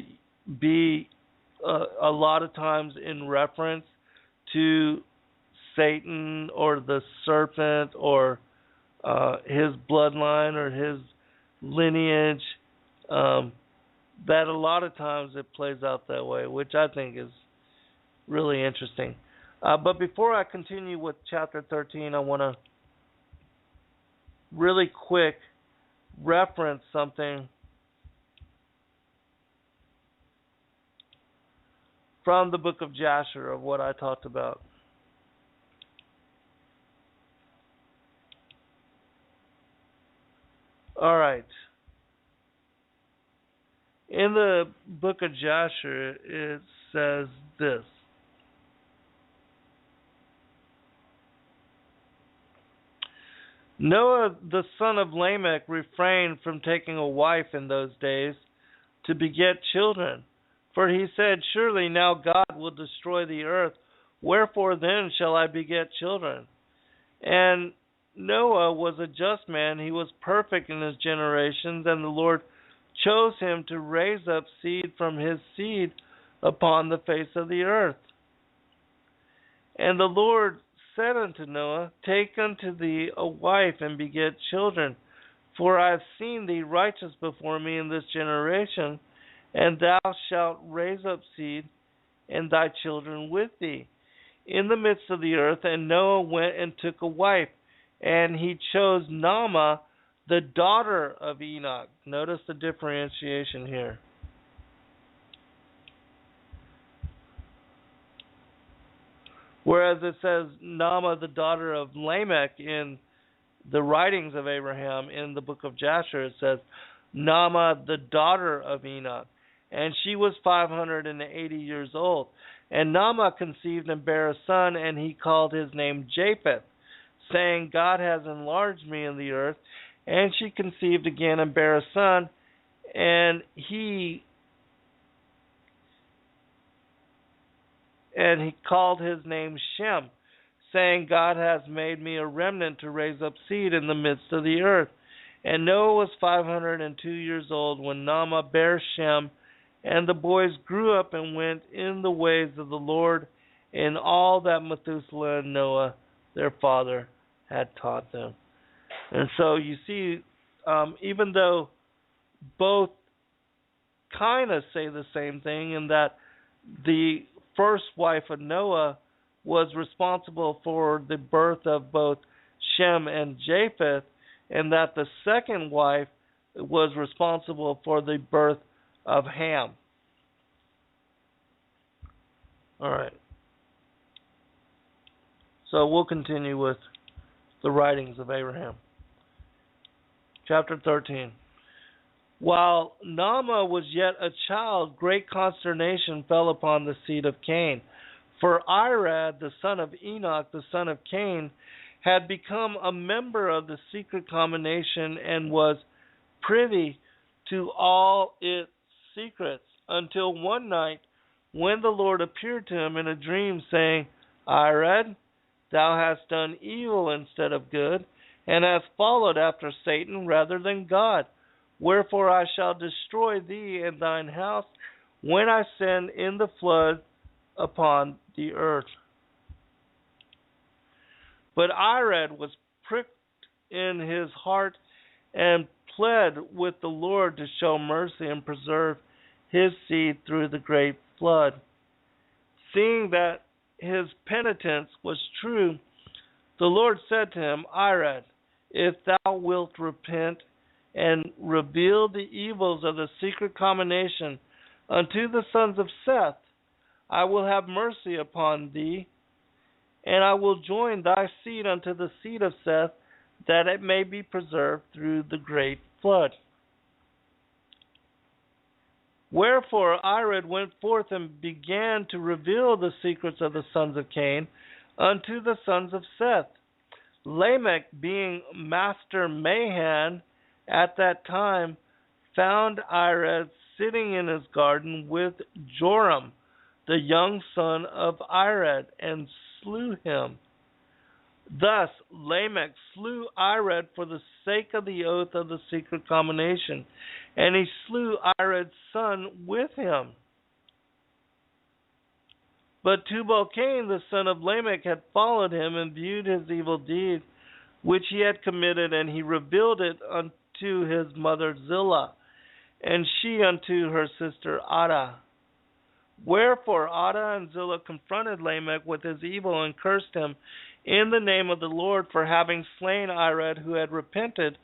be a lot of times in reference to Satan or the serpent or his bloodline or his lineage. That a lot of times it plays out that way, which I think is really interesting. But before I continue with chapter 13, I want to really quick reference something from the book of Jasher of what I talked about. All right. In the book of Jasher, it says this. Noah, the son of Lamech, refrained from taking a wife in those days to beget children. For he said, surely now God will destroy the earth. Wherefore then shall I beget children? And Noah was a just man. He was perfect in his generations, and the Lord chose him to raise up seed from his seed upon the face of the earth. And the Lord said unto Noah, take unto thee a wife and beget children, for I have seen thee righteous before me in this generation, and thou shalt raise up seed, and thy children with thee, in the midst of the earth. And Noah went and took a wife, and he chose Naamah, the daughter of Enoch. Notice the differentiation here. Whereas it says Naamah, the daughter of Lamech, in the writings of Abraham, in the book of Jasher, it says Naamah, the daughter of Enoch. And she was 580 years old. And Naamah conceived and bare a son, and he called his name Japheth, saying, God has enlarged me in the earth. And she conceived again and bare a son, and he called his name Shem, saying, God has made me a remnant to raise up seed in the midst of the earth. And Noah was 502 years old when Naamah bare Shem, and the boys grew up and went in the ways of the Lord in all that Methuselah and Noah, their father, had taught them. And so you see, even though both kind of say the same thing, in that the first wife of Noah was responsible for the birth of both Shem and Japheth, and that the second wife was responsible for the birth of Ham. All right. So we'll continue with the writings of Abraham. Chapter 13. While Naamah was yet a child, great consternation fell upon the seed of Cain. For Irad, the son of Enoch, the son of Cain, had become a member of the secret combination and was privy to all its secrets, until one night when the Lord appeared to him in a dream, saying, Irad, thou hast done evil instead of good, and hast followed after Satan rather than God. Wherefore I shall destroy thee and thine house when I send in the flood upon the earth. But Irad was pricked in his heart and pled with the Lord to show mercy and preserve his seed through the great flood. Seeing that his penitence was true, the Lord said to him, Irad, if thou wilt repent and reveal the evils of the secret combination unto the sons of Seth, I will have mercy upon thee, and I will join thy seed unto the seed of Seth, that it may be preserved through the great flood. Wherefore Irad went forth and began to reveal the secrets of the sons of Cain unto the sons of Seth. Lamech, being master Mahan at that time, found Irad sitting in his garden with Joram, the young son of Irad, and slew him. Thus Lamech slew Irad for the sake of the oath of the secret combination, and he slew Irad's son with him. But Tubal-Cain, the son of Lamech, had followed him and viewed his evil deed which he had committed, and he revealed it unto his mother Zillah, and she unto her sister Adah. Wherefore Adah and Zillah confronted Lamech with his evil, and cursed him in the name of the Lord for having slain Irad, who had repented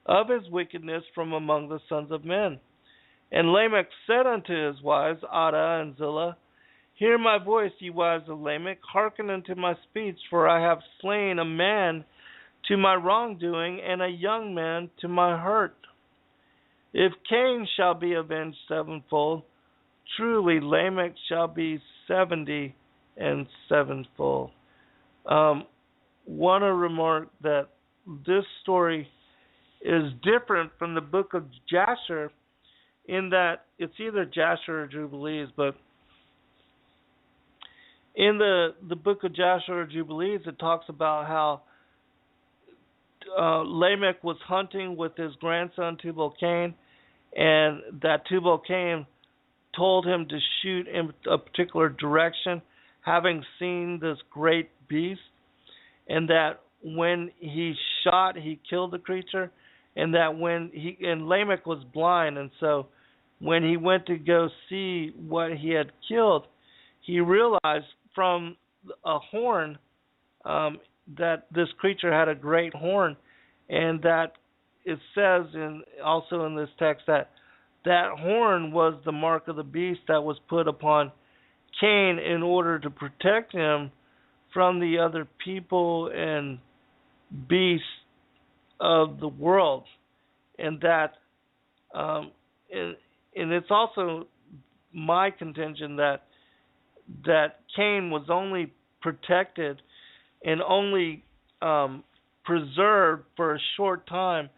of his wickedness from among the sons of men. And Lamech said unto his wives, Adah and Zillah, Hear my voice, ye wives of Lamech, hearken unto my speech, for I have slain a man to my wrongdoing, and a young man to my hurt. If Cain shall be avenged sevenfold, truly Lamech shall be 70 and sevenfold. Want to remark that this story is different from the book of Jasher, in that it's either Jasher or Jubilees, but in the book of Jasher or Jubilees, it talks about how Lamech was hunting with his grandson Tubal-Cain, and that Tubal-Cain told him to shoot in a particular direction, having seen this great beast, and that when he shot, he killed the creature, and that and Lamech was blind, and so when he went to go see what he had killed, he realized from a horn that this creature had a great horn, and that it says also in this text that horn was the mark of the beast that was put upon Cain in order to protect him from the other people and beasts of the world. And that and it's also my contention that Cain was only protected and only preserved for a short time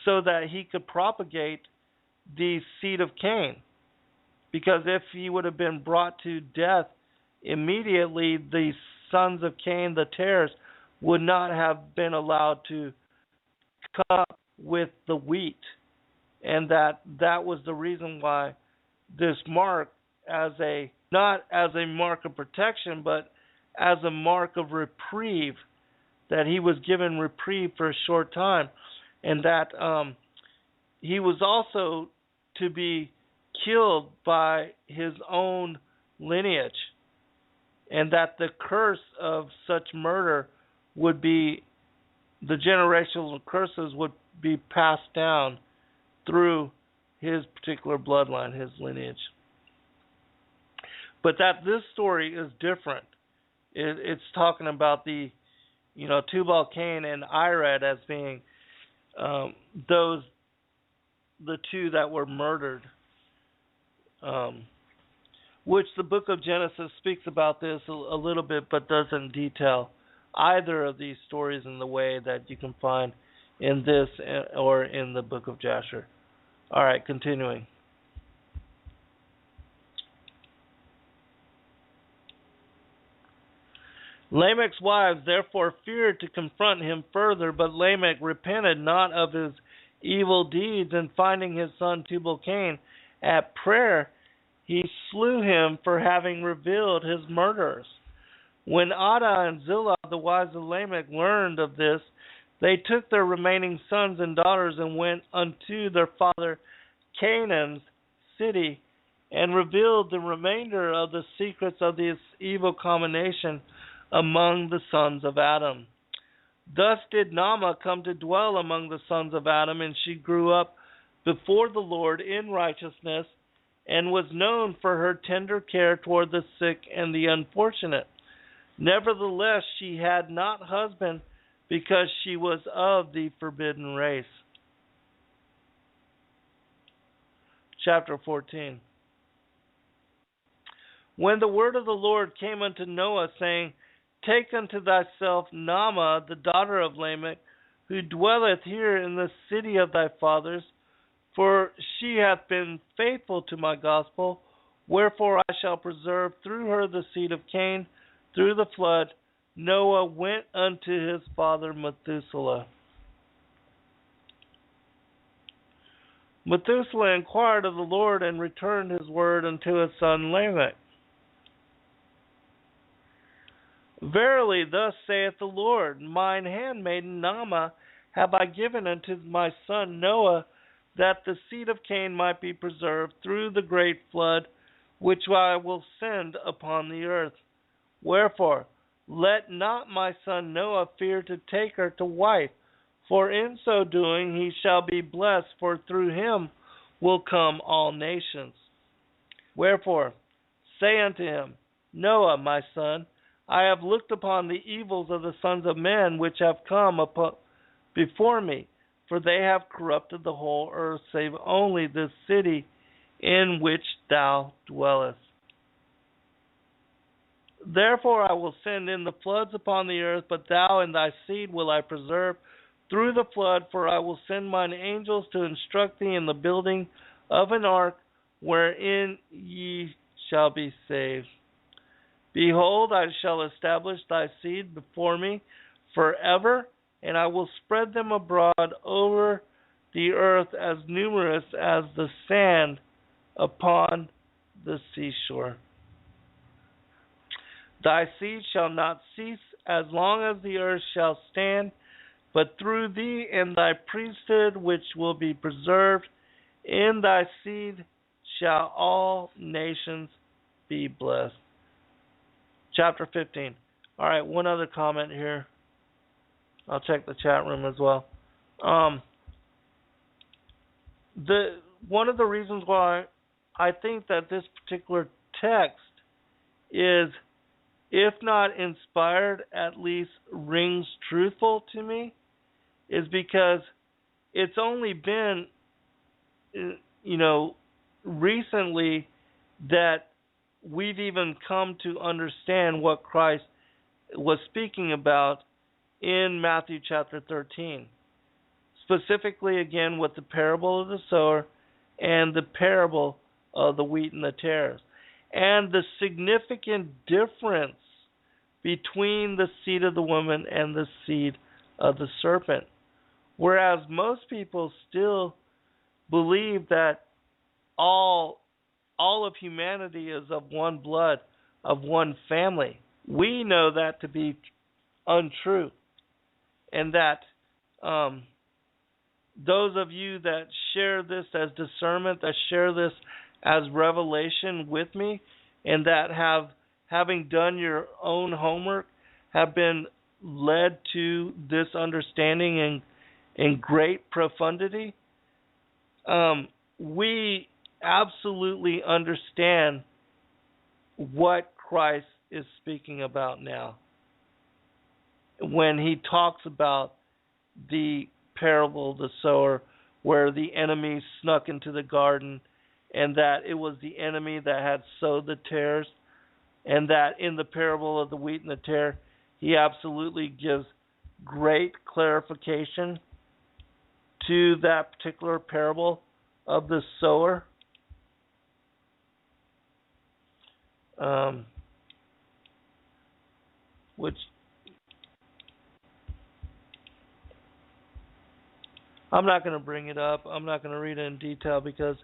so that he could propagate the seed of Cain. Because if he would have been brought to death immediately, the sons of Cain, the tares, would not have been allowed to come up with the wheat. And that was the reason why this mark, not as a mark of protection, but as a mark of reprieve, that he was given reprieve for a short time, and that he was also to be killed by his own lineage, and that the curse of such murder would be, the generational curses would be passed down through his particular bloodline, his lineage. But that this story is different. It's talking about the, Tubal-Cain and Irad as being the two that were murdered. Which the book of Genesis speaks about this a little bit, but doesn't detail either of these stories in the way that you can find in this or in the book of Jasher. All right, continuing. Lamech's wives therefore feared to confront him further, but Lamech repented not of his evil deeds, and finding his son Tubal-Cain at prayer, he slew him for having revealed his murders. When Adah and Zillah, the wives of Lamech, learned of this, they took their remaining sons and daughters and went unto their father Canaan's city, and revealed the remainder of the secrets of this evil combination among the sons of Adam. Thus did Naamah come to dwell among the sons of Adam, and she grew up before the Lord in righteousness, and was known for her tender care toward the sick and the unfortunate. Nevertheless, she had not husband, because she was of the forbidden race. Chapter 14. When the word of the Lord came unto Noah, saying, Take unto thyself Naamah, the daughter of Lamech, who dwelleth here in the city of thy fathers, for she hath been faithful to my gospel, wherefore I shall preserve through her the seed of Cain through the flood. Noah went unto his father Methuselah. Methuselah inquired of the Lord, and returned his word unto his son Lamech. Verily, thus saith the Lord, mine handmaiden Naamah have I given unto my son Noah, that the seed of Cain might be preserved through the great flood, which I will send upon the earth. Wherefore, let not my son Noah fear to take her to wife, for in so doing he shall be blessed, for through him will come all nations. Wherefore, say unto him, Noah, my son, I have looked upon the evils of the sons of men which have come before me, for they have corrupted the whole earth, save only this city in which thou dwellest. Therefore I will send in the floods upon the earth, but thou and thy seed will I preserve through the flood, for I will send mine angels to instruct thee in the building of an ark, wherein ye shall be saved. Behold, I shall establish thy seed before me forever, and I will spread them abroad over the earth as numerous as the sand upon the seashore. Thy seed shall not cease as long as the earth shall stand, but through thee and thy priesthood which will be preserved, in thy seed shall all nations be blessed. Chapter 15. All right, one other comment here. I'll check the chat room as well. One of the reasons why I think that this particular text is, if not inspired, at least rings truthful to me, is because it's only been, recently that we've even come to understand what Christ was speaking about in Matthew chapter 13. Specifically, again, with the parable of the sower and the parable of the wheat and the tares. And the significant difference between the seed of the woman and the seed of the serpent. Whereas most people still believe that all of humanity is of one blood, of one family. We know that to be untrue. And that those of you that share this as discernment, that share this as revelation with me, and that having done your own homework, have been led to this understanding in great profundity, we absolutely understand what Christ is speaking about now when he talks about the parable of the sower, where the enemy snuck into the garden, and that it was the enemy that had sowed the tares, and that in the parable of the wheat and the tare, he absolutely gives great clarification to that particular parable of the sower. Which I'm not going to bring it up. I'm not going to read it in detail because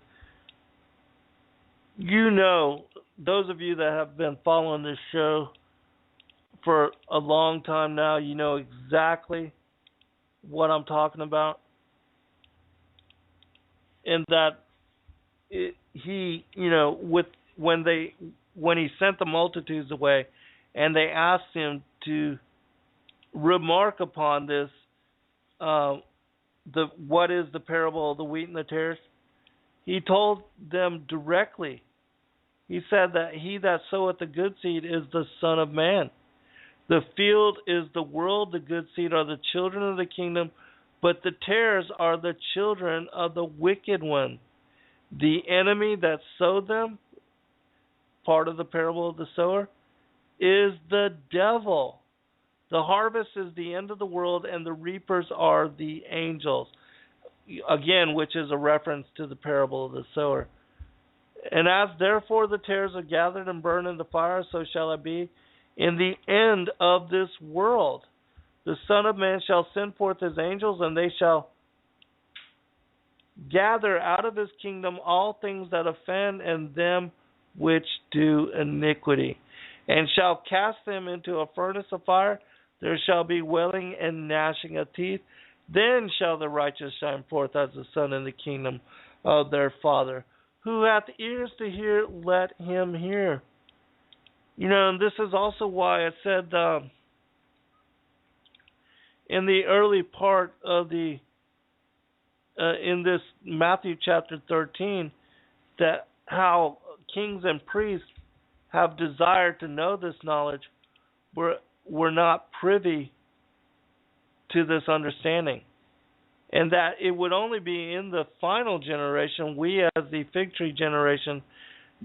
those of you that have been following this show for a long time now, you know exactly what I'm talking about. And that when he sent the multitudes away and they asked him to remark upon this, what is the parable of the wheat and the tares, he told them directly. He said that he that soweth the good seed is the Son of Man. The field is the world, the good seed are the children of the kingdom, but the tares are the children of the wicked one. The enemy that sowed them, part of the parable of the sower, is the devil. The harvest is the end of the world, and the reapers are the angels. Again, which is a reference to the parable of the sower. And as therefore the tares are gathered and burned in the fire, so shall it be in the end of this world. The Son of Man shall send forth his angels, and they shall gather out of his kingdom all things that offend and them which do iniquity. and shall cast them into a furnace of fire. There shall be wailing and gnashing of teeth. Then shall the righteous shine forth as the sun in the kingdom of their Father. Who hath ears to hear, let him hear. And this is also why it said in the early part of the in this Matthew chapter 13, that how kings and priests have desired to know this knowledge were not privy to this understanding, and that it would only be in the final generation, we as the fig tree generation,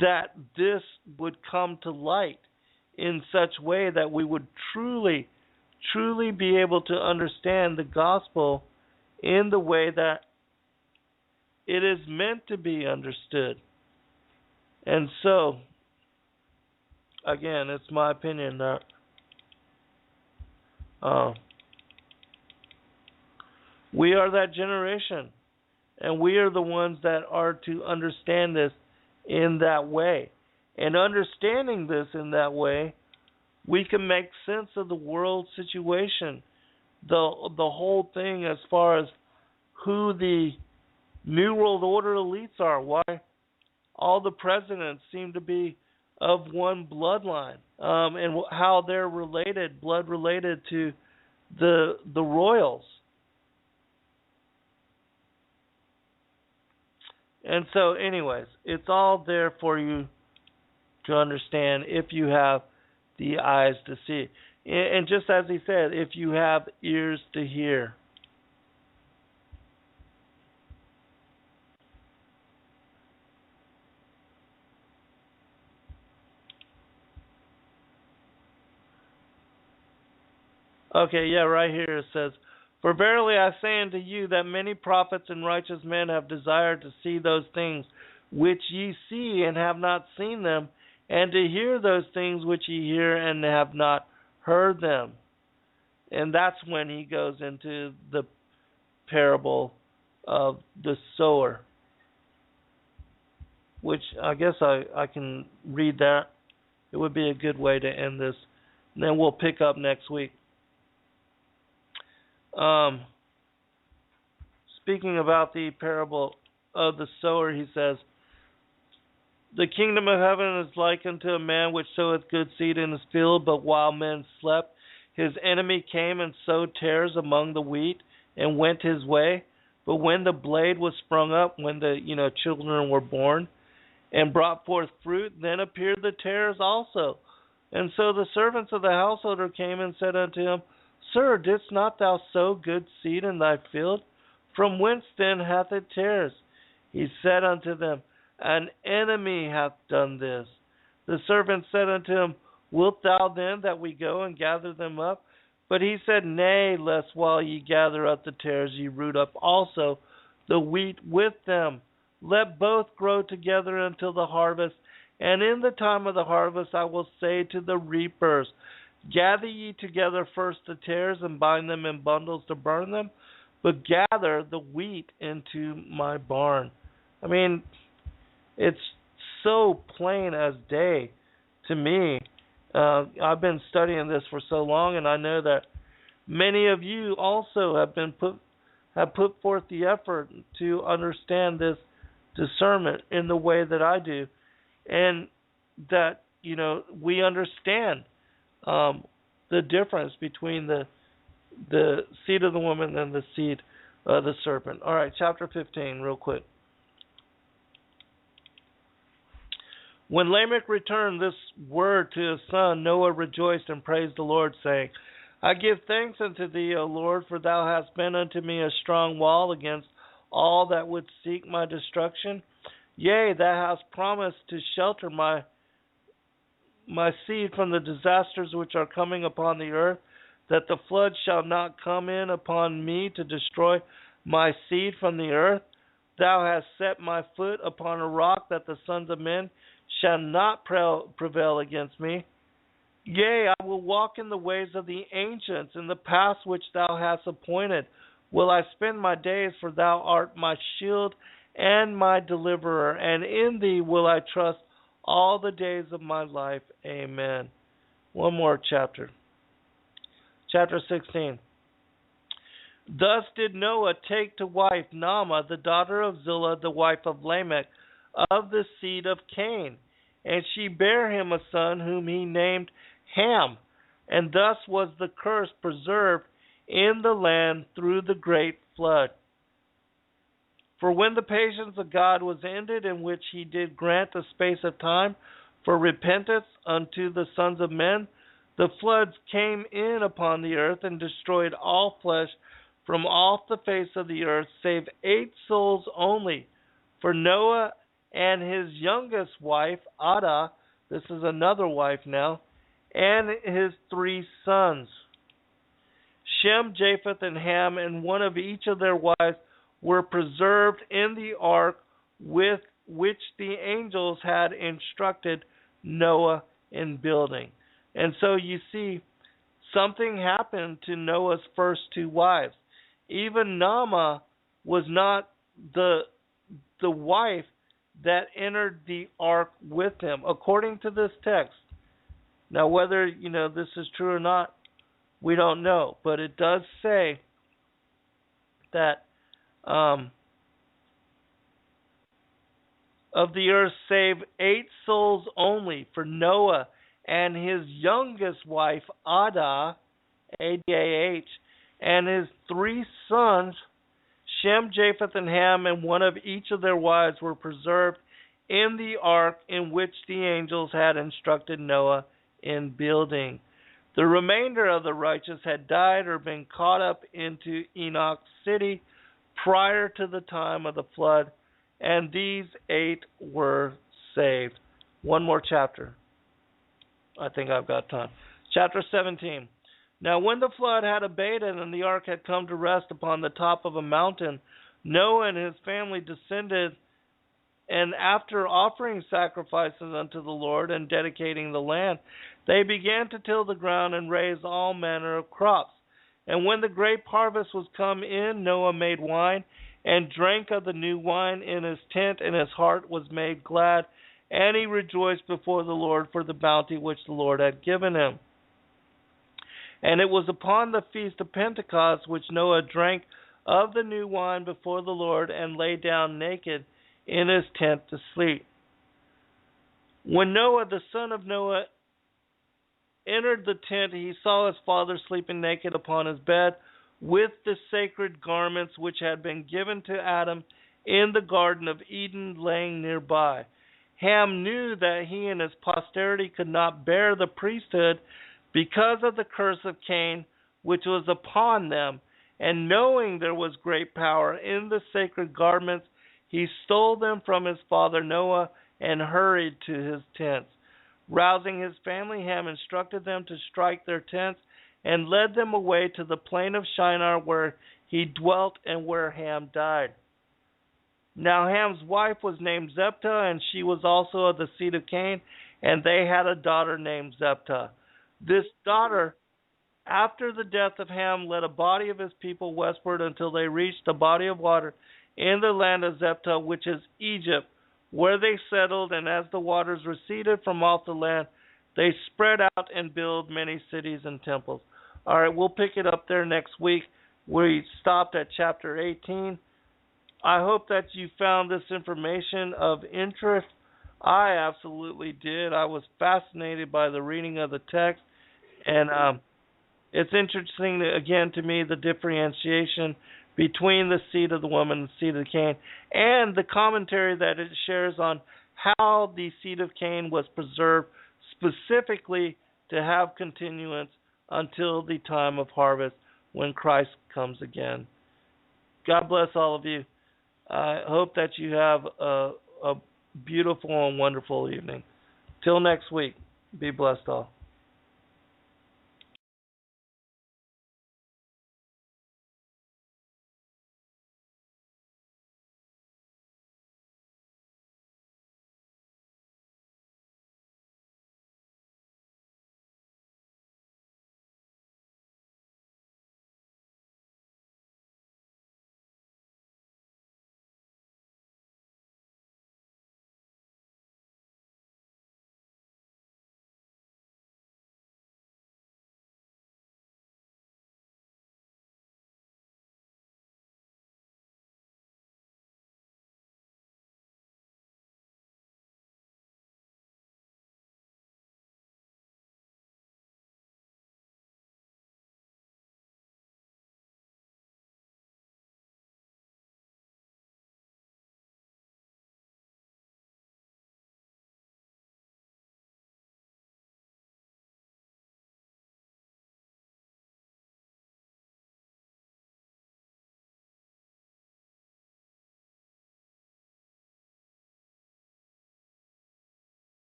that this would come to light in such way that we would truly be able to understand the gospel in the way that it is meant to be understood. And so, again, it's my opinion that we are that generation, and we are the ones that are to understand this in that way. And understanding this in that way, we can make sense of the world situation, the whole thing as far as who the New World Order elites are, why all the presidents seem to be of one bloodline, and how they're blood related to the royals. And so, anyways, it's all there for you to understand if you have the eyes to see. And just as he said, if you have ears to hear. Okay, yeah, right here it says, for verily I say unto you that many prophets and righteous men have desired to see those things which ye see and have not seen them, and to hear those things which ye hear and have not heard them. And that's when he goes into the parable of the sower, which I guess I can read that. It would be a good way to end this. And then we'll pick up next week. Speaking about the parable of the sower, he says, the kingdom of heaven is like unto a man which soweth good seed in his field, but while men slept, his enemy came and sowed tares among the wheat, and went his way. But when the blade was sprung up, when the children were born, and brought forth fruit, then appeared the tares also. And so the servants of the householder came and said unto him, Sir, didst not thou sow good seed in thy field? From whence then hath it tares? He said unto them, An enemy hath done this. The servant said unto him, Wilt thou then that we go and gather them up? But he said, Nay, lest while ye gather up the tares ye root up also the wheat with them. Let both grow together until the harvest. And in the time of the harvest I will say to the reapers, Gather ye together first the tares, and bind them in bundles to burn them, but gather the wheat into my barn. I mean, it's so plain as day to me. I've been studying this for so long, and I know that many of you also have put forth the effort to understand this discernment in the way that I do, and that we understand the difference between the seed of the woman and the seed of the serpent. All right, chapter 15, real quick. When Lamech returned this word to his son, Noah rejoiced and praised the Lord, saying, I give thanks unto thee, O Lord, for thou hast been unto me a strong wall against all that would seek my destruction. Yea, thou hast promised to shelter my seed from the disasters which are coming upon the earth, that the flood shall not come in upon me to destroy my seed from the earth. Thou hast set my foot upon a rock, that the sons of men shall not prevail against me. Yea, I will walk in the ways of the ancients, in the paths which thou hast appointed. Will I spend my days, for thou art my shield and my deliverer, and in thee will I trust all the days of my life. Amen. One more chapter. Chapter 16. Thus did Noah take to wife Naamah, the daughter of Zillah, the wife of Lamech, of the seed of Cain. And she bare him a son, whom he named Ham. And thus was the curse preserved in the land through the great flood. For when the patience of God was ended, in which he did grant a space of time for repentance unto the sons of men, the floods came in upon the earth and destroyed all flesh from off the face of the earth, save 8 souls only. For Noah and his youngest wife, Adah, this is another wife now, and his 3 sons, Shem, Japheth, and Ham, and one of each of their wives were preserved in the ark with which the angels had instructed Noah in building. And so you see, something happened to Noah's first 2 wives. Even Naamah was not the wife that entered the ark with him, according to this text. Now, whether this is true or not, we don't know, but it does say that of the earth save 8 souls only for Noah and his youngest wife Adah, Adah, and his 3 sons, Shem, Japheth, and Ham, and one of each of their wives were preserved in the ark in which the angels had instructed Noah in building. The remainder of the righteous had died or been caught up into Enoch's city prior to the time of the flood, and these 8 were saved. One more chapter. I think I've got time. Chapter 17. Now when the flood had abated and the ark had come to rest upon the top of a mountain, Noah and his family descended, and after offering sacrifices unto the Lord and dedicating the land, they began to till the ground and raise all manner of crops. And when the grape harvest was come in, Noah made wine and drank of the new wine in his tent, and his heart was made glad, and he rejoiced before the Lord for the bounty which the Lord had given him. And it was upon the feast of Pentecost which Noah drank of the new wine before the Lord, and lay down naked in his tent to sleep. When Noah, the son of Noah, entered the tent, he saw his father sleeping naked upon his bed, with the sacred garments which had been given to Adam in the Garden of Eden laying nearby. Ham knew that he and his posterity could not bear the priesthood because of the curse of Cain which was upon them, and knowing there was great power in the sacred garments, he stole them from his father Noah and hurried to his tents. Rousing his family, Ham instructed them to strike their tents and led them away to the plain of Shinar, where he dwelt and where Ham died. Now Ham's wife was named Zeptah, and she was also of the seed of Cain, and they had a daughter named Zeptah. This daughter, after the death of Ham, led a body of his people westward until they reached the body of water in the land of Zeptah, which is Egypt, where they settled, and as the waters receded from off the land, they spread out and built many cities and temples. All right, we'll pick it up there next week. We stopped at chapter 18. I hope that you found this information of interest. I absolutely did. I was fascinated by the reading of the text, and it's interesting, again, to me, the differentiation between the seed of the woman and the seed of Cain, and the commentary that it shares on how the seed of Cain was preserved specifically to have continuance until the time of harvest when Christ comes again. God bless all of you. I hope that you have a beautiful and wonderful evening. Till next week, be blessed all.